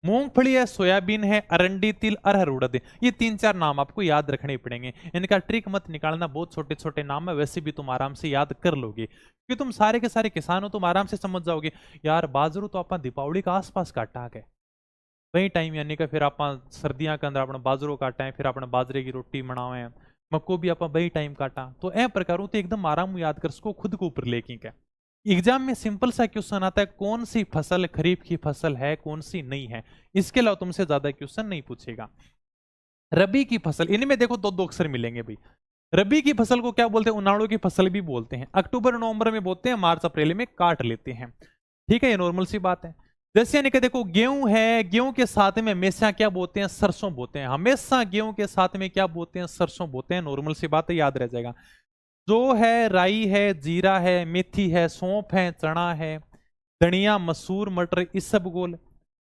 मूंगफली है, सोयाबीन है, अरंडी, तिल, अरहर, उड़द, ये 3-4 नाम आपको याद रखने पड़ेंगे। इनका ट्रिक मत निकालना, बहुत छोटे छोटे नाम है, वैसे भी तुम आराम से याद कर लोगे क्योंकि तुम सारे के सारे किसान हो, तुम आराम से समझ जाओगे। यार बाजरू तो आप दीपावली का आसपास काटा है, वही टाइम यानी कि फिर आप सर्दियों के अंदर अपना बाजरो काटा है, फिर अपने बाजरे की रोटी बनावे हैं, मक्को भी आप वही टाइम काटा, तो ए प्रकारों तो एकदम आराम याद कर सको, खुद को ऊपर लेके क्या। एग्जाम में सिंपल सा क्वेश्चन आता है, कौन सी फसल खरीफ की फसल है, कौन सी नहीं है, इसके अलावा तुमसे ज्यादा क्वेश्चन नहीं पूछेगा। रबी की फसल, इनमें देखो दो दो अक्षर मिलेंगे भाई। रबी की फसल को क्या बोलते हैं, उनाड़ू की फसल भी बोलते हैं। अक्टूबर नवंबर में बोलते हैं, मार्च अप्रैल में काट लेते हैं, ठीक है, ये नॉर्मल सी बात है। जैसे यानी कि देखो गेहूं है, गेहूं के साथ में हमेशा क्या बोते हैं, सरसों बोते हैं, हमेशा गेहूं के साथ में क्या बोते हैं, सरसों बोते हैं, नॉर्मल सी बात है, याद रह जाएगा। जो है राई है, जीरा है, मेथी है, सौंफ है, चना है, धनिया, मसूर, मटर, इसबगोल,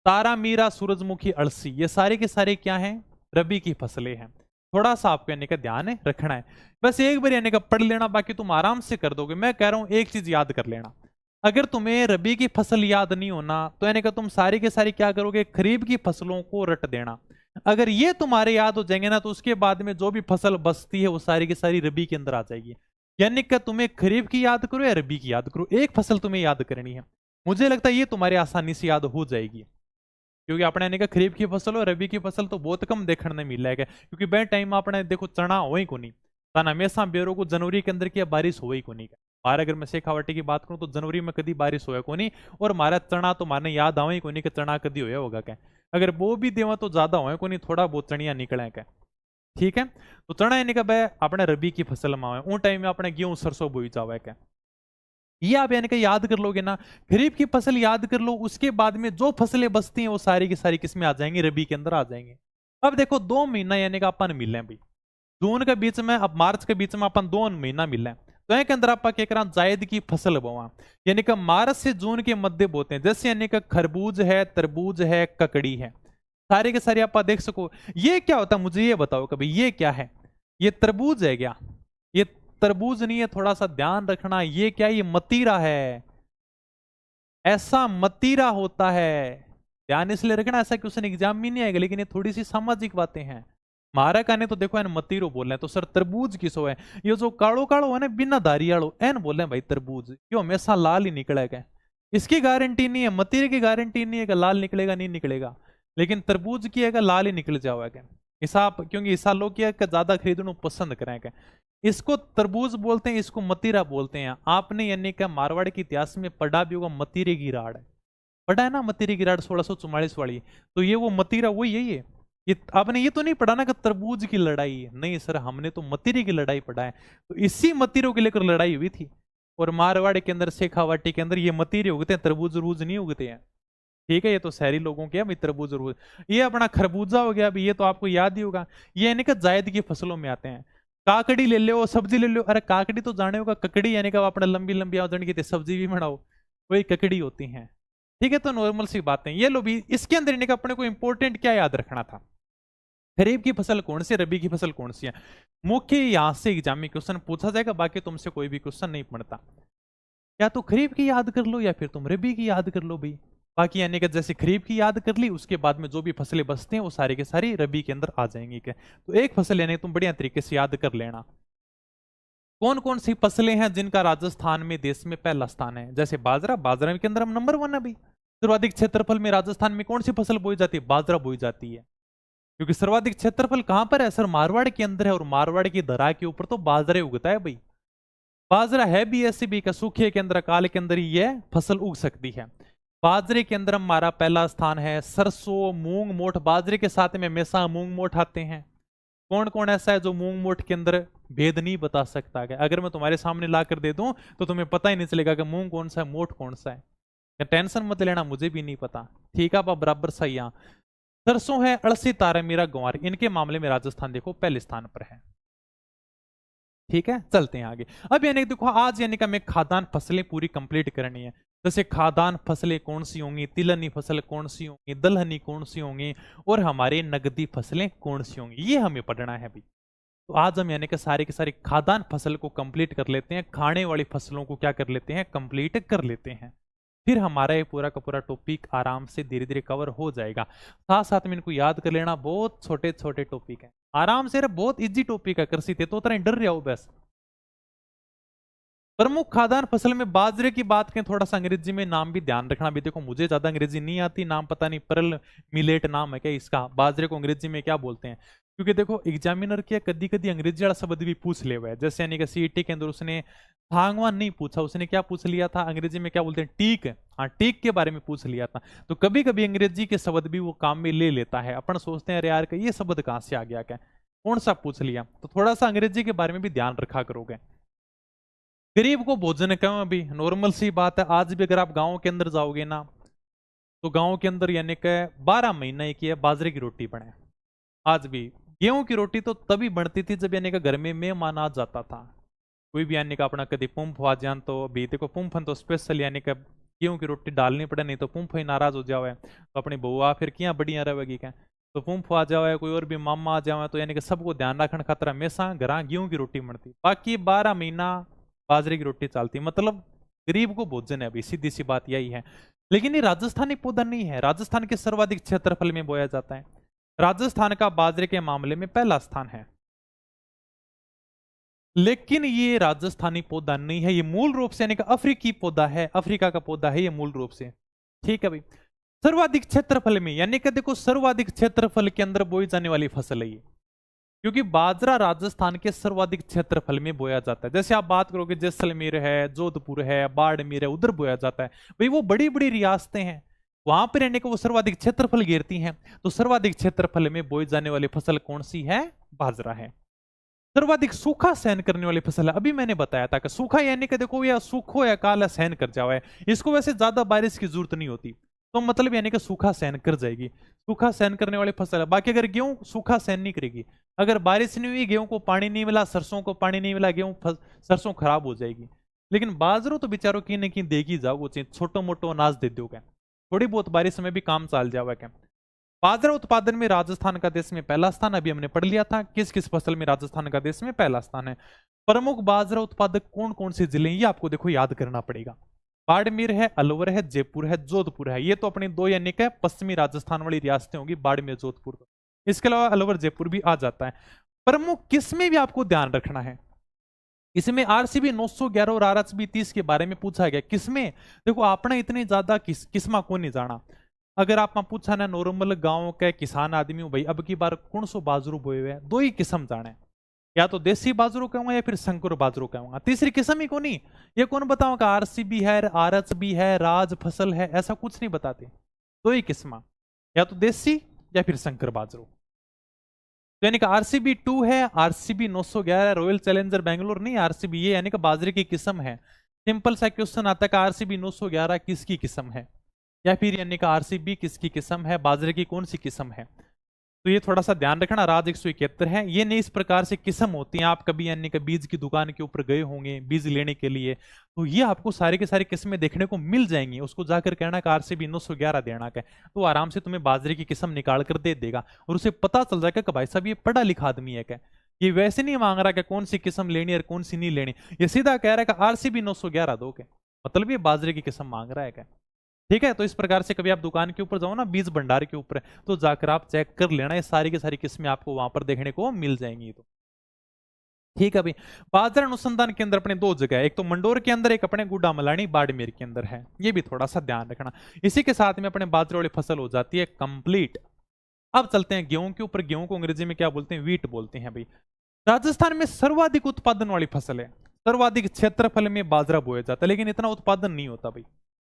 तारा मीरा, सूरजमुखी, अड़सी, ये सारे के सारे क्या हैं, रबी की फसलें हैं। थोड़ा सा आपको यानी का ध्यान है रखना है, बस एक बार यानी का पढ़ लेना, बाकी तुम आराम से कर दोगे। मैं कह रहा हूं एक चीज याद कर लेना, अगर तुम्हें रबी की फसल याद नहीं होना तो यानी कि तुम सारी के सारी क्या करोगे, खरीफ की फसलों को रट देना। अगर ये तुम्हारे याद हो जाएंगे ना तो उसके बाद में जो भी फसल बचती है वो सारी की सारी रबी के अंदर आ जाएगी। यानी कि तुम्हें खरीफ की याद करो या रबी की याद करो, एक फसल तुम्हें याद करनी है। मुझे लगता है ये तुम्हारी आसानी से याद हो जाएगी, क्योंकि अपने यानी कि खरीफ की फसल और रबी की फसल तो बहुत कम देखने मिल है, क्योंकि बे टाइम अपने देखो चना हो ही को नहीं, तन हमेशा बेरों को जनवरी के अंदर की बारिश हो ही को नहीं। और अगर मैं शेखावटी की बात करूं तो जनवरी में कभी बारिश होया को नहीं, और हमारा चना तो मारने याद आवे को नहीं कि चना कभी होया होगा क्या। अगर वो भी देवा तो ज्यादा होए को नहीं, थोड़ा बहुत चनिया निकले क्या, ठीक है। तो चना यानी कि भाई अपने रबी की फसल में आवे, उन टाइम में अपने गेहूं सरसों बोई जावे क्या, ये आप यानी कि याद कर लोगे ना। खरीफ की फसल याद कर लो, उसके बाद में जो फसलें बचती हैं वो सारी की सारी किसमें आ जाएंगी, रबी के अंदर आ जाएंगे। अब देखो 2 महीना यानी कि अपन मिले भाई, जून के बीच में, अब मार्च के बीच में अपन 2 महीना मिले, तो एक अंदर आप क्या करा जायद की फसल बोवा, यानी कि मार्च से जून के मध्य बोते हैं, जैसे यानी कि खरबूज है, तरबूज है, ककड़ी है, सारे के सारे आप देख सको। ये क्या होता है मुझे ये बताओ कभी, ये क्या है? ये तरबूज है क्या? ये तरबूज नहीं है, थोड़ा सा ध्यान रखना। ये क्या, ये मतीरा है, ऐसा मतीरा होता है, ध्यान इसलिए रखना, ऐसा क्वेश्चन एग्जाम में नहीं आएगा, लेकिन ये थोड़ी सी सामाजिक बातें हैं। मारा का ने तो देखो एन मतीरो बोल रहे हैं, तो सर तरबूज किसो है? ये जो काड़ो काड़ो है ना, बिना दारी वालो एन बोल रहे हैं भाई तरबूज, क्यों हमेशा लाल ही निकलेगा? इसकी गारंटी नहीं है, मतीरे की गारंटी नहीं है कि लाल निकलेगा नहीं निकलेगा, लेकिन तरबूज की है लाल ही निकल जाएगा हिसाब, क्योंकि इस सालों की ज्यादा खरीदना पसंद करेंगे। इसको तरबूज बोलते हैं, इसको मतीरा बोलते हैं। आपने यानी कि मारवाड़ के इतिहास में पढ़ा भी होगा, मतीरे की राड़ पढ़ा है ना, मतीरे की राड़ 1644 वाली, तो ये वो मतीरा वही है। ये आपने ये तो नहीं पढ़ा ना कि तरबूज की लड़ाई, नहीं सर, हमने तो मतीरे की लड़ाई पढ़ा है। तो इसी मतीरों के लेकर लड़ाई हुई थी, और मारवाड़ के अंदर शेखावाटी के अंदर ये मतीरे उगते हैं, तरबूज रूज नहीं उगते हैं, ठीक है? ये तो शहरी लोगों के तरबूज रूज। ये अपना खरबूजा हो गया, अभी ये तो आपको याद ही होगा, ये यानी कि जायद की फसलों में आते हैं। काकड़ी ले लो, सब्जी ले लो, अरे काकड़ी तो जाने होगा, ककड़ी यानी कि अपना लंबी लंबी आदन की सब्जी भी बनाओ, वही ककड़ी होती है, ठीक है? तो नॉर्मल सी बातें ये लो भी। इसके अंदर यानी कि अपने को इंपॉर्टेंट क्या याद रखना था, खरीफ की फसल कौन सी, रबी की फसल कौन सी है, मुख्य यहां से एग्जाम में क्वेश्चन पूछा जाएगा, बाकी तुमसे कोई भी क्वेश्चन नहीं पड़ता। या तो खरीफ की याद कर लो या फिर तुम रबी की याद कर लो भाई। बाकी यानी कि जैसे खरीफ की याद कर ली, उसके बाद में जो भी फसलें बचते हैं वो सारी के सारी रबी के अंदर आ जाएंगी। क्या तो एक फसल यानी तुम बढ़िया तरीके से याद कर लेना। कौन कौन सी फसलें हैं जिनका राजस्थान में देश में पहला स्थान है? जैसे बाजरा, बाजरा के अंदर हम नंबर 1 है भाई। सर्वाधिक क्षेत्रफल में राजस्थान में कौन सी फसल बोई जाती है? बाजरा बोई जाती है, क्योंकि सर्वाधिक क्षेत्रफल कहां पर है? सर मारवाड़ के अंदर है, और मारवाड़ की दरा के ऊपर तो बाजरा उगता है भाई। बाजरा है भी ऐसे भी का सूखे के अंदर, काल के अंदर ही यह फसल उग सकती है। बाजरे के अंदर हमारा पहला स्थान है। सरसों, मूंग, मोठ, बाजरे के साथ में हमेशा मूंग मोठ आते हैं। कौन कौन ऐसा है जो मूंग मोठ के अंदर भेद नहीं बता सकता है? अगर मैं तुम्हारे सामने ला कर दे दूं तो तुम्हें पता ही नहीं चलेगा कि मूंग कौन सा है, मोठ कौन सा है। टेंशन मत लेना, मुझे भी नहीं पता, ठीक है? आप बराबर सही। यहाँ सरसों है, अड़सी, तारा मीरा, ग्वार, इनके मामले में राजस्थान देखो पहले स्थान पर है, ठीक है? चलते हैं आगे। अब यानी देखो आज यानी कि हमें खाद्यान्न फसलें पूरी कंप्लीट करनी है। जैसे खाद्यान्न फसलें कौन सी होंगी, तिलहनी फसल कौन सी होंगी, दलहनी कौन सी होंगी, और हमारे नगदी फसलें कौन सी होंगी, ये हमें पढ़ना है अभी। तो आज हम यानी कि सारे के सारे खाद्यान्न फसल को कंप्लीट कर लेते हैं, खाने वाली फसलों को क्या कर लेते हैं, कंप्लीट कर लेते हैं। फिर हमारा ये पूरा का पूरा टॉपिक आराम से धीरे धीरे कवर हो जाएगा। साथ साथ में इनको याद कर लेना, बहुत छोटे छोटे टॉपिक है, आराम से, बहुत इजी टॉपिक है। कृषि थे तो तरह डर रहे हो बस। प्रमुख खाद्यान्न फसल में बाजरे की बात करें, थोड़ा सा अंग्रेजी में नाम भी ध्यान रखना भी। देखो मुझे ज्यादा अंग्रेजी नहीं आती, नाम पता नहीं, परल मिलेट नाम है क्या इसका, बाजरे को अंग्रेजी में क्या बोलते हैं? क्योंकि देखो एग्जामिनर के कदी कदी अंग्रेजी वाला शब्द भी पूछ ले हुआ है। जैसे यानी कि सीईटी के अंदर उसने थांगवान नहीं पूछा, उसने क्या पूछ लिया था, अंग्रेजी में क्या बोलते हैं, टीक। हाँ, टीक के बारे में पूछ लिया था। तो कभी कभी अंग्रेजी के शब्द भी वो काम में ले लेता है। अपन सोचते हैं अरे यार ये शब्द कहाँ से आ गया, क्या कौन सा पूछ लिया, तो थोड़ा सा अंग्रेजी के बारे में भी ध्यान रखा करोगे। गरीब को भोजन कम, अभी नॉर्मल सी बात है। आज भी अगर आप गांव के अंदर जाओगे ना, तो गांव के अंदर यानी कि 12 महीने की है बाजरे की रोटी बने। आज भी गेहूं की रोटी तो तभी बनती थी जब यानी कि घर में मेहमान आ जाता था, कोई भी यानी कि अपना कभी पुंफ आ जान, तो अभी देखो पुंफन तो स्पेशल यानी कि गेहूं की रोटी डालनी पड़े, नहीं तो पुंफ ही नाराज हो जावे, तो अपनी बुआ फिर क्या बढ़िया रहेगी क्या, तो पुंफ आ जावे, कोई और भी मामा आ जावे, तो यानी कि सबको ध्यान रखने खातर हमेशा घर गेहूं की रोटी बनती। बाकी 12 महीना बाजरे की रोटी चलती, मतलब गरीब को भोजन है, अभी सीधी सी बात यही है। लेकिन ये राजस्थानी पौधा नहीं है, राजस्थान के सर्वाधिक क्षेत्रफल में बोया जाता है। राजस्थान का बाजरे के मामले में पहला स्थान है, लेकिन ये राजस्थानी पौधा नहीं है, ये मूल रूप से यानी कि अफ्रीकी पौधा है, अफ्रीका का पौधा है ये मूल रूप से, ठीक है भाई। सर्वाधिक क्षेत्रफल में यानी कि देखो सर्वाधिक क्षेत्रफल के अंदर बोई जाने वाली फसल है ये, क्योंकि बाजरा राजस्थान के सर्वाधिक क्षेत्रफल में बोया जाता है। जैसे आप बात करोगे जैसलमेर है, जोधपुर है, बाड़मेर है, उधर बोया जाता है भाई, वो बड़ी बड़ी रियासतें हैं, वहां पर रहने का वो सर्वाधिक क्षेत्रफल घेरती हैं। तो सर्वाधिक क्षेत्रफल में बोई जाने वाली फसल कौन सी है? बाजरा है। सर्वाधिक सूखा सहन करने वाली फसल है, अभी मैंने बताया था कि सूखा यानी कि देखो या सूखो या काला सहन कर जाओ है, इसको वैसे ज्यादा बारिश की जरूरत नहीं होती। तो मतलब यानी कि सूखा सहन कर जाएगी, सूखा सहन करने वाली फसल है। बाकी अगर गेहूं सूखा सहन नहीं करेगी, अगर बारिश नहीं हुई, गेहूं को पानी नहीं मिला, सरसों को पानी नहीं मिला, सरसों खराब हो जाएगी। लेकिन बाजरो तो बेचारों की न की देगी जाओ, वो छोटो मोटो अनाज दे दो क्या, थोड़ी बहुत बारिश में भी काम चल जावा क्या। बाजरा उत्पादन में राजस्थान का देश में पहला स्थान, अभी हमने पढ़ लिया था किस किस फसल में राजस्थान का देश में पहला स्थान है। प्रमुख बाजरा उत्पादक कौन कौन से जिले हैं, ये आपको देखो याद करना पड़ेगा। बाड़मेर है, अलवर है, जयपुर है, जोधपुर है। ये तो अपनी दो यानी कि पश्चिमी राजस्थान वाली रियासतें होंगी, बाड़मेर जोधपुर। इसके अलावा अलवर जयपुर भी आ जाता है। प्रमुख किस्में भी आपको ध्यान रखना है, इसमें आरसीबी 911 और आरएचबी 30 के बारे में पूछा गया। किस्में देखो आपने इतनी ज्यादा किस्मा को नहीं जाना। अगर आप पूछा ना नॉर्मल गांव के किसान आदमी हो भाई, अब की बार कौन सो बाजरू बोए हुए हैं, दो ही किस्म जाने, या तो देसी बाजरू कहूंगा या फिर संकर बाजरू कहूंगा, तीसरी किस्म ही कौन नहीं। ये कौन बताऊंगा आरसीबी है, आरएचबी है, राज फसल है, ऐसा कुछ नहीं बताते। दो ही किस्म, या तो देसी या फिर संकर बाजरू। तो यानी कि आरसीबी 2 है, आरसीबी 911, रॉयल चैलेंजर बैंगलोर नहीं, आरसीबी ये यानी कि बाजरे की किस्म है। सिंपल सा क्वेश्चन आता है आरसीबी 911 किसकी किस्म है, या फिर यानी कि आरसीबी किसकी किस्म है, बाजरे की कौन सी किस्म है। तो ये थोड़ा सा ध्यान रखना। राज 171 है, ये नहीं इस प्रकार से किस्म होती है। आप कभी यानी कि बीज की दुकान के ऊपर गए होंगे बीज लेने के लिए, तो ये आपको सारी के सारी किस्में देखने को मिल जाएंगी। उसको जाकर कहना कि आरसीबी 911 देना का, तो आराम से तुम्हें बाजरे की किस्म निकाल कर दे देगा, और उसे पता चल जाएगा कि भाई साहब ये पढ़ा लिखा आदमी है क्या। ये वैसे नहीं मांग रहा कि कौन सी किस्म लेनी और कौन सी नहीं लेनी, ये सीधा कह रहा है कि आरसीबी 911 दो के, मतलब ये बाजरे की किस्म मांग रहा है क्या। ठीक है, तो इस प्रकार से कभी आप दुकान के ऊपर जाओ ना, बीज भंडार के ऊपर, तो जाकर आप चेक कर लेना, ये सारी की सारी किस्में आपको वहां पर देखने को मिल जाएंगी। तो ठीक है भाई, बाजरा अनुसंधान केंद्र अपने दो जगह है, एक तो मंडोर के अंदर, एक अपने गुड्डा मलानी बाड़मेर के अंदर है। ये भी थोड़ा सा ध्यान रखना। इसी के साथ में अपने बाजरे वाली फसल हो जाती है कंप्लीट। अब चलते हैं गेहूं के ऊपर। गेहूं को अंग्रेजी में क्या बोलते हैं, वीट बोलते हैं भाई। राजस्थान में सर्वाधिक उत्पादन वाली फसल है, सर्वाधिक क्षेत्रफल में बाजरा बोया जाता है, लेकिन इतना उत्पादन नहीं होता भाई।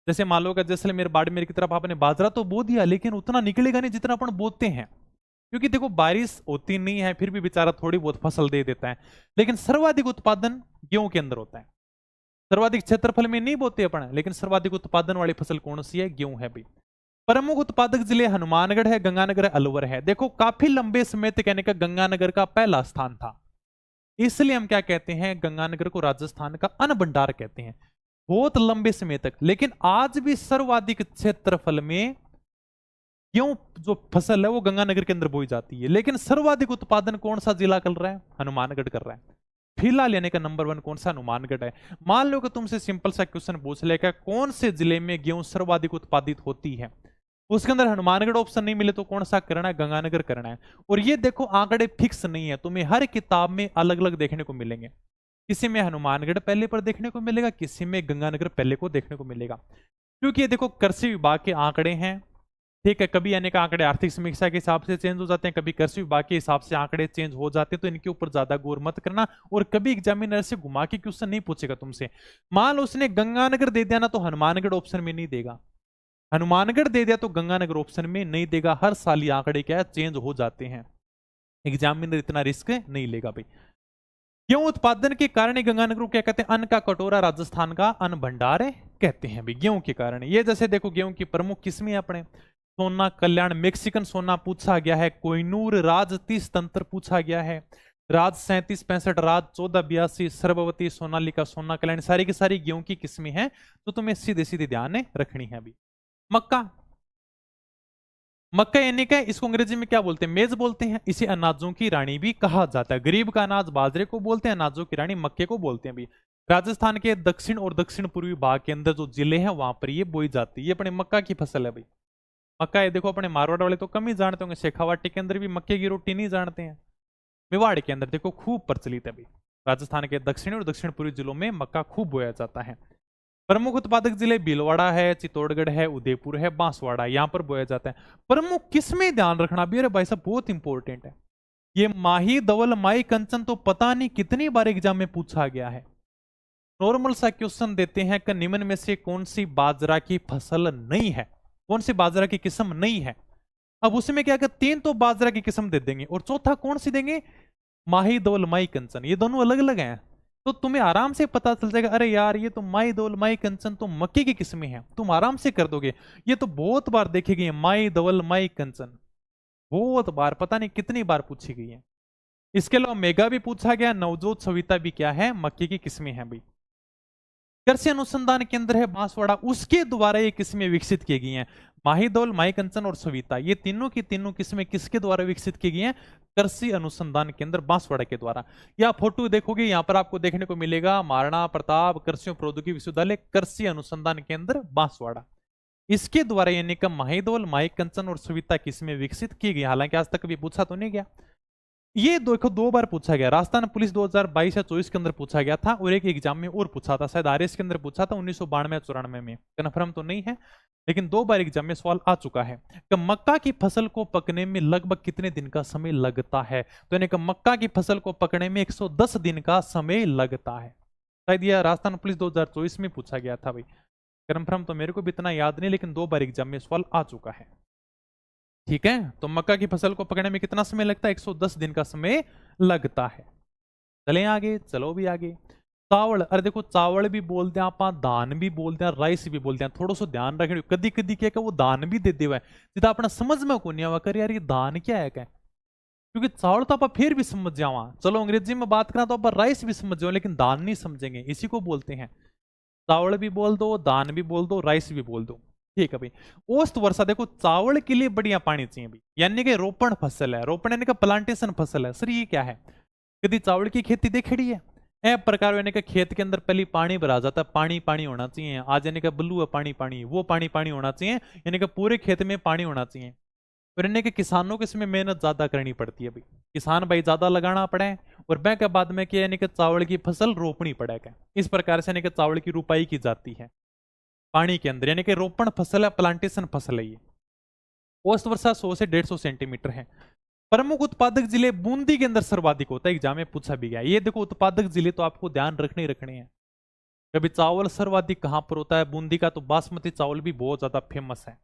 जैसे मान लो कि जैसलमेर बाड़मेर की तरफ आपने बाजरा तो बो दिया, लेकिन उतना निकलेगा नहीं जितना अपन बोते हैं, क्योंकि देखो बारिश होती नहीं है, फिर भी बेचारा थोड़ी बहुत फसल दे देता है। लेकिन सर्वाधिक उत्पादन गेहूं के अंदर होता है। सर्वाधिक क्षेत्रफल में नहीं बोते अपन, लेकिन सर्वाधिक उत्पादन वाली फसल कौन सी है, गेहूं है भाई। प्रमुख उत्पादक जिले हनुमानगढ़ है, गंगानगर है, अलवर है। देखो काफी लंबे समय तक कहने का गंगानगर का पहला स्थान था, इसलिए हम क्या कहते हैं, गंगानगर को राजस्थान का अन्न भंडार कहते हैं, बहुत लंबे समय तक। लेकिन आज भी सर्वाधिक क्षेत्रफल में क्यों जो फसल है वो गंगानगर के अंदर बोई जाती है, लेकिन सर्वाधिक उत्पादन कौन सा जिला कर रहा है, हनुमानगढ़ कर रहा है फिलहाल। यानी कि नंबर 1 कौन सा, हनुमानगढ़ है। मान लो कि तुमसे सिंपल सा क्वेश्चन पूछ लेगा कौन से जिले में गेहूं सर्वाधिक उत्पादित होती है, उसके अंदर हनुमानगढ़ ऑप्शन नहीं मिले तो कौन सा करना है, गंगानगर करना है। और ये देखो आंकड़े फिक्स नहीं है, तुम्हें हर किताब में अलग अलग देखने को मिलेंगे। किसी में हनुमानगढ़ पहले पर देखने को मिलेगा, किसी में गंगानगर पहले को देखने को मिलेगा, क्योंकि ये देखो कृषि विभाग के आंकड़े हैं। ठीक है, कभी यानी कि आंकड़े आर्थिक समीक्षा के हिसाब से चेंज हो जाते हैं, कभी कृषि विभाग के हिसाब से आंकड़े चेंज हो जाते हैं, तो इनके ऊपर ज्यादा गौर मत करना। और कभी एग्जामिनर से घुमा के क्वेश्चन नहीं पूछेगा तुमसे। मान लो उसने गंगानगर दे दिया ना, तो हनुमानगढ़ ऑप्शन में नहीं देगा, हनुमानगढ़ दे दिया तो गंगानगर ऑप्शन में नहीं देगा। हर साल ये आंकड़े क्या है, चेंज हो जाते हैं, एग्जामिनर इतना रिस्क नहीं लेगा भाई। गेहूं उत्पादन के कारण गंगानगर को क्या कहते हैं, अन्न का कटोरा, राजस्थान का अन्न भंडार कहते हैं भाई, गेहूं के कारण। ये जैसे देखो गेहूं की प्रमुख किस्में अपने सोना कल्याण, मैक्सिकन सोना पूछा गया है, कोहिनूर, राज 30 तंत्र पूछा गया है, राज 3765, राज 1482, सर्ववती, सोनालिका, सोना कल्याण, सारी की सारी गेहूं की किस्में हैं, तो तुम्हें सीधे सीधे ध्यान रखनी है अभी। मक्का, मक्का यानी क्या, इसको अंग्रेजी में क्या बोलते हैं, मेज बोलते हैं। इसे अनाजों की रानी भी कहा जाता है। गरीब का अनाज बाजरे को बोलते हैं, अनाजों की रानी मक्के को बोलते हैं भी। राजस्थान के दक्षिण और दक्षिण पूर्वी भाग के अंदर जो जिले हैं वहां पर ये बोई जाती है। ये अपने मक्का की फसल है भाई। मक्का ये देखो अपने मारवाड़ वाले तो कम ही जानते होंगे, शेखावाटी के अंदर भी मक्के की रोटी नहीं जानते हैं। मेवाड़ के अंदर देखो खूब प्रचलित है भाई। राजस्थान के दक्षिणी और दक्षिण पूर्वी जिलों में मक्का खूब बोया जाता है। प्रमुख उत्पादक जिले भीलवाड़ा है, चित्तौड़गढ़ है, उदयपुर है, बांसवाड़ा, यहां पर बोया जाता है। प्रमुख किसमें ध्यान रखना भी, अरे भाई साहब बहुत इंपॉर्टेंट है ये। माही, धवल, माई, कंचन तो पता नहीं कितनी बार एग्जाम में पूछा गया है। नॉर्मल सा क्वेश्चन देते हैं कि निम्न में से कौन सी बाजरा की फसल नहीं है, कौन सी बाजरा की किस्म नहीं है। अब उसमें क्या कर, 3 तो बाजरा की किस्म दे देंगे और चौथा कौन सी देंगे, माही, धवल, माई, कंचन, ये दोनों अलग अलग हैं। तो तुम्हें आराम से पता चल जाएगा, अरे यार ये तो माई धवल माई कंचन तो मक्के की किस्में हैं, तुम आराम से कर दोगे। ये तो बहुत बार देखी गई है, माई धवल माई कंचन, बहुत बार, पता नहीं कितनी बार पूछी गई है। इसके अलावा मेगा भी पूछा गया, नवजोत सविता भी क्या है, मक्के की किस्में हैं भाई। कृषि अनुसंधान केंद्र है बांसवाड़ा, उसके द्वारा ये किस्में विकसित की गई हैं। माहीदौल, माई कंचन और सविता, ये तीनों की तीनों किस्में किसके द्वारा विकसित की गई हैं? कृषि अनुसंधान केंद्र बांसवाड़ा के द्वारा। या फोटो देखोगे यहां पर आपको देखने को मिलेगा, महाराणा प्रताप कृषि प्रौद्योगिकी विश्वविद्यालय कृषि अनुसंधान केंद्र बांसवाड़ा, इसके द्वारा यानी कि माहीदौल, माई कंचन और सविता किस्में विकसित की गई। हालांकि आज तक कभी पूछा तो नहीं गया। ये देखो दो बार पूछा गया, राजस्थान पुलिस 2022 या 24 के अंदर पूछा गया था, और एक एग्जाम में और पूछा था, शायद आरएस के अंदर पूछा था 1992 94 में, कन्फर्म तो नहीं है, लेकिन दो बार एग्जाम में सवाल आ चुका है कि मक्का की फसल को पकने में लगभग कितने दिन का समय लगता है। तो यानी कि मक्का की फसल को पकने में 110 दिन का समय लगता है। शायद यह राजस्थान पुलिस 2024 में पूछा गया था भाई, कन्फर्म तो मेरे को भी इतना याद नहीं, लेकिन दो बार एग्जाम में सवाल आ चुका है। ठीक है, तो मक्का की फसल को पकड़ने में कितना समय लगता है? 110 दिन का समय लगता है। चले आगे, चलो भी आगे। चावल, अरे देखो चावल भी बोलते हैं आप, दान भी बोलते हैं, राइस भी बोलते हैं, थोड़ा सा ध्यान रखें, कदी कदी क्या वो दान भी दे देवा है, जितना अपना समझ में को नहीं आवा कर यार ये दान क्या है क्या, क्योंकि चावल तो आप फिर भी समझ जावा, चलो अंग्रेजी में बात करें तो आप राइस भी समझ जाओ, लेकिन दान नहीं समझेंगे, इसी को बोलते हैं। चावल भी बोल दो, दान भी बोल दो, राइस भी बोल दो। ठीक है भाई। औसत वर्षा देखो, चावल के लिए बढ़िया पानी चाहिए भाई, यानी कि रोपण फसल है, रोपण यानी कि प्लांटेशन फसल है। सर ये क्या है? कभी चावल की खेती देखी है? ए प्रकार यानी कि खेत के अंदर पहले पानी भरा जाता है, पानी पानी होना चाहिए, आज यानी कि ब्लू है पानी पानी, वो पानी पानी होना चाहिए, यानी कि पूरे खेत में पानी होना चाहिए। और यानी कि किसानों को इसमें मेहनत ज्यादा करनी पड़ती है भाई, किसान भाई ज्यादा लगाना पड़े, और बैंक के बाद में क्या यानी कि चावल की फसल रोपनी पड़ेगा। इस प्रकार से यानी कि चावल की रुपाई की जाती है पानी के अंदर, यानी कि रोपण फसल है, प्लांटेशन फसल है ये। औसत वर्षा 100 से 150 सेंटीमीटर है। प्रमुख उत्पादक जिले बूंदी के अंदर सर्वाधिक होता है, एग्जाम में पूछा भी गया। ये देखो उत्पादक जिले तो आपको ध्यान रखने ही रखने हैं। कभी चावल सर्वाधिक कहां पर होता है? बूंदी का, तो बासमती चावल भी बहुत ज्यादा फेमस है।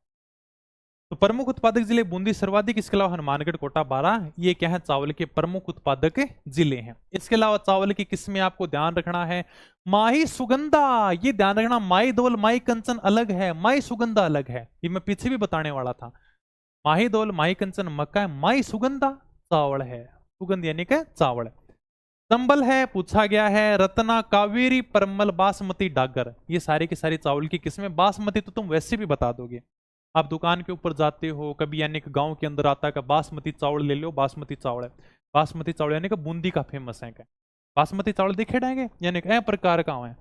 तो प्रमुख उत्पादक जिले बूंदी सर्वाधिक, इसके अलावा हनुमानगढ़, कोटा, बारां, ये क्या है? चावल के प्रमुख उत्पादक जिले हैं। इसके अलावा चावल की किस्में आपको ध्यान रखना है, माही सुगंधा, ये ध्यान रखना, माई धवल माई कंचन अलग है, माई सुगंधा अलग है, ये मैं पीछे भी बताने वाला था। माही धवल माही कंचन मक्का है, माई सुगंधा चावल है, सुगंध यानी कि चावल। संबल है, पूछा गया है, रत्ना, कावेरी, परमल, बासमती, डागर, ये सारे की सारी चावल की किस्में। बासमती तो तुम वैसे भी बता दोगे, आप दुकान के ऊपर जाते हो कभी, यानी कि गांव के अंदर आता है, बासमती चावल ले लो, बासमती चावल है। बासमती चावल यानी कि बूंदी का फेमस है क्या? बासमती चावल देखे जाएंगे, यानी कि प्रकार का है।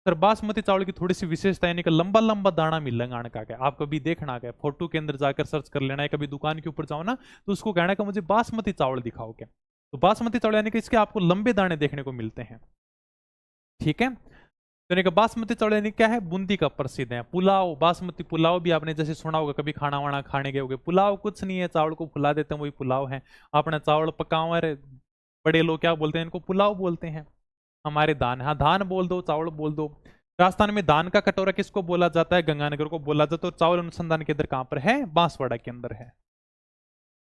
सर बासमती चावल की थोड़ी सी विशेषता यानी कि लंबा लंबा दाना मिलेगा आने का, क्या आप कभी देखना क्या, फोटो के अंदर जाकर सर्च कर लेना है, कभी दुकान के ऊपर जाओ ना तो उसको कहना कि मुझे बासमती चावल दिखाओ क्या, तो बासमती चावल यानी कि इसके आपको लंबे दाने देखने को मिलते हैं। ठीक है, तो यानी कि बासमती चावल यानी क्या है? बूंदी का प्रसिद्ध है। पुलाव, बासमती पुलाव भी आपने जैसे सुना होगा, कभी खाना वाना खाने गए होगे। पुलाव कुछ नहीं है, चावल को फुला देते हैं वही पुलाव है। आपने चावल पकाओ, अरे बड़े लोग क्या बोलते हैं इनको? पुलाव बोलते हैं। हमारे दान, हाँ धान बोल दो, चावल बोल दो। राजस्थान में दान का कटोरा किसको बोला जाता है? गंगानगर को बोला जाता है। और चावल अनुसंधान केंद्र कहां पर है? बांसवाड़ा के अंदर है।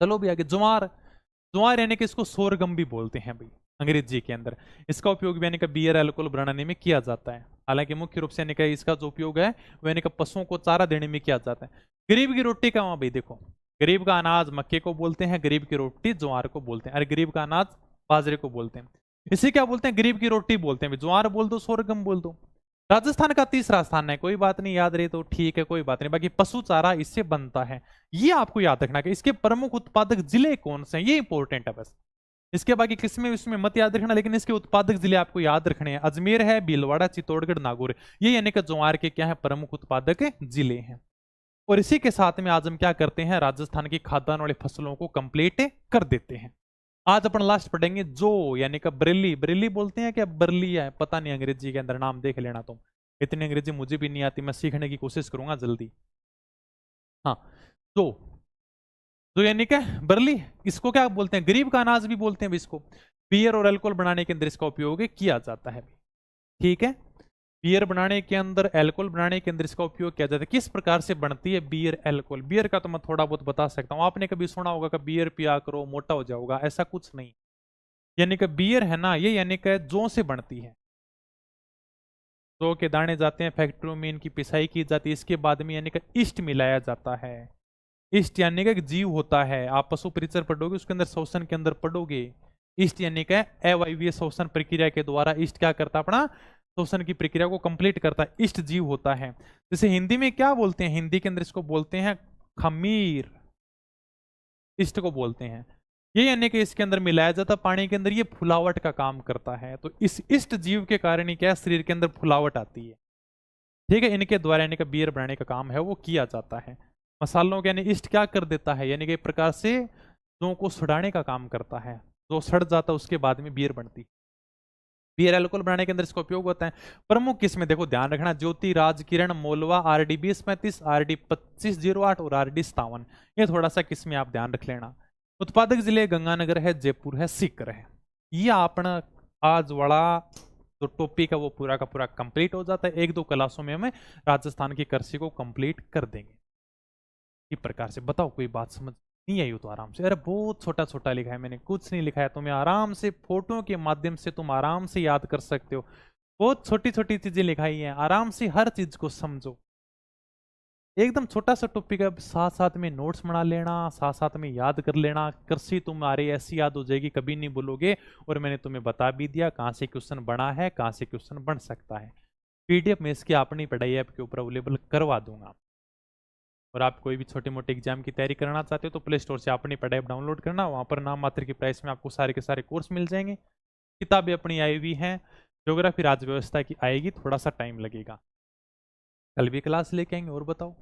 चलो भी आगे, ज्वार, ज्वार यानी कि इसको सोरगम भी बोलते हैं भाई अंग्रेजी के अंदर। इसका उपयोग भी यानी कि बियर अल्कोहल बनाने में किया जाता है। हालांकि मुख्य रूप से यानी कि इसका जो उपयोग है वो यानी कि पशुओं को चारा देने में किया जाता है। गरीब की रोटी का वहां भाई देखो, गरीब का अनाज मक्के को बोलते हैं, गरीब की रोटी ज्वार को बोलते हैं, अरे गरीब का अनाज बाजरे को बोलते हैं। इसे क्या बोलते हैं? गरीब की रोटी बोलते हैं। ज्वार बोल दो, सोरगम बोल दो। राजस्थान का तीसरा स्थान है, कोई बात नहीं, याद रही तो ठीक है, कोई बात नहीं। बाकी पशु चारा इससे बनता है, ये आपको याद रखना कि इसके प्रमुख उत्पादक जिले कौन से हैं, ये इंपॉर्टेंट है बस। इसके बाकी किस्में इसमें मत याद रखना, लेकिन इसके उत्पादक जिले आपको याद रखने हैं। अजमेर है, भीलवाड़ा, चित्तौड़गढ़, नागौर, ये यानी कि ज्वार के क्या है? प्रमुख उत्पादक जिले हैं। और इसी के साथ में आज हम क्या करते हैं? राजस्थान की खाद्यान्न वाली फसलों को कंप्लीट कर देते हैं। आज अपन लास्ट पढ़ेंगे जो, यानी कि बरेली, बरेली बोलते हैं क्या बरली है, पता नहीं, अंग्रेजी के अंदर नाम देख लेना तुम, इतनी अंग्रेजी मुझे भी नहीं आती, मैं सीखने की कोशिश करूंगा जल्दी। हाँ, जो यानी कि बरली, इसको क्या बोलते हैं? गरीब का अनाज भी बोलते हैं इसको। बियर और अल्कोहल बनाने के अंदर इसका उपयोग किया जाता है। ठीक है, बियर बनाने के अंदर, अल्कोहल बनाने के अंदर इसका उपयोग किया जाता है। किस प्रकार से बनती है बियर अल्कोहल? बियर का तो मैं थोड़ा बहुत बता सकता हूं, आपने कभी सुना होगा कि बियर पिया करो मोटा हो जाओगा, ऐसा कुछ नहीं। यानी कि बियर है ना, ये यानी कि जौ से बनती है। जौ के दाने जाते हैं फैक्ट्रियों में, इनकी पिसाई की जाती है, इसके बाद में यानी कि ईस्ट मिलाया जाता है। ईस्ट यानी का एक जीव होता है, आप पशु परिचर पढ़ोगे उसके अंदर श्वसन के अंदर पढ़ोगे। ईस्ट यानी का अवायवीय श्वसन प्रक्रिया के द्वारा ईस्ट क्या करता है, अपना श्वसन की प्रक्रिया को कंप्लीट करता है, ईस्ट जीव होता है। जैसे हिंदी में क्या बोलते हैं, हिंदी के अंदर इसको बोलते हैं खमीर, ईस्ट को बोलते हैं। ये यानी कि इसके अंदर मिलाया जाता पानी के अंदर, ये फुलावट का काम करता है। तो इस ईस्ट जीव के कारण ही क्या शरीर के अंदर फुलावट आती है, ठीक है। इनके द्वारा यानी कि बियर बनाने का काम है वो किया जाता है। मसालों के यानी ईस्ट क्या कर देता है, यानी कि एक प्रकार से जौ को सड़ाने का काम करता है। जो सड़ जाता है उसके बाद में बियर बनती है। बियर एल्कोहल बनाने के अंदर इसका उपयोग होता है। प्रमुख किस्में देखो ध्यान रखना, ज्योति, राज, किरण, मोलवा, RD 2035, RD 2508 और RD 57, ये थोड़ा सा किस्में आप ध्यान रख लेना। उत्पादक जिले गंगानगर है, जयपुर है, सीकर है। ये अपना आज वाला जो टॉपिक है वो पूरा का पूरा कंप्लीट हो जाता है। 1-2 क्लासों में हमें राजस्थान की कृषि को कंप्लीट कर देंगे। इस प्रकार से बताओ कोई बात समझ नहीं आई हो तो आराम से, अरे बहुत छोटा छोटा लिखा है मैंने, कुछ नहीं लिखा है, तुम्हें आराम से फोटो के माध्यम से तुम आराम से याद कर सकते हो। बहुत छोटी छोटी चीजें लिखाई हैं, आराम से हर चीज को समझो। एकदम छोटा सा टॉपिक है, साथ साथ में नोट्स बना लेना, साथ साथ में याद कर लेना। कृषि तुम्हारी ऐसी याद हो जाएगी कभी नहीं भूलोगे। और मैंने तुम्हें बता भी दिया कहाँ से क्वेश्चन बना है, कहाँ से क्वेश्चन बन सकता है। PDF में इसकी अपनी पढ़ाई ऐप के ऊपर अवेलेबल करवा दूंगा। और आप कोई भी छोटे मोटे एग्जाम की तैयारी करना चाहते हो तो प्ले स्टोर से अपनी पढ़ाई ऐप डाउनलोड करना, वहाँ पर नाम मात्र की प्राइस में आपको सारे के सारे कोर्स मिल जाएंगे। किताबें अपनी आई हुई हैं, ज्योग्राफी राज्य व्यवस्था की आएगी, थोड़ा सा टाइम लगेगा। कल भी क्लास लेके आएंगे। और बताओ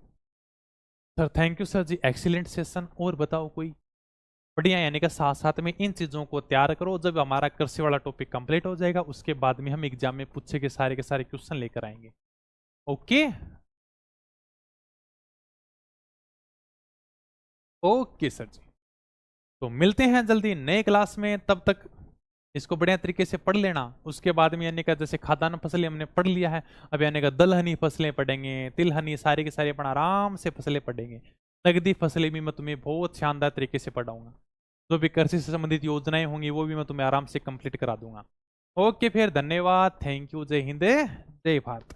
sir, thank you sir ji, excellent session. और बताओ कोई बढ़िया, यानी कि साथ साथ में इन चीजों को तैयार करो। जब हमारा कृषि वाला टॉपिक कंप्लीट हो जाएगा उसके बाद में हम एग्जाम में पूछे के सारे क्वेश्चन लेकर आएंगे। ओके ओके सर जी, तो मिलते हैं जल्दी नए क्लास में। तब तक इसको बढ़िया तरीके से पढ़ लेना। उसके बाद में यानी का जैसे खाद्यान्न फसलें हमने पढ़ लिया है, अब यानी का दलहनी फसलें पढ़ेंगे, तिलहनी, सारी के सारे अपन आराम से फसलें पढ़ेंगे। नगदी फसलें भी मैं तुम्हें बहुत शानदार तरीके से पढ़ाऊंगा। जो भी कृषि से संबंधित योजनाएं होंगी वो भी मैं तुम्हें आराम से कंप्लीट करा दूंगा। ओके फिर, धन्यवाद, थैंक यू, जय हिंद, जय भारत।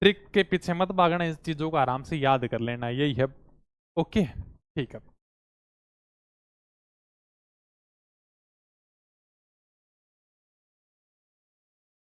ट्रिक के पीछे मत भागना, इस चीजों को आराम से याद कर लेना, यही है। ओके ठीक है।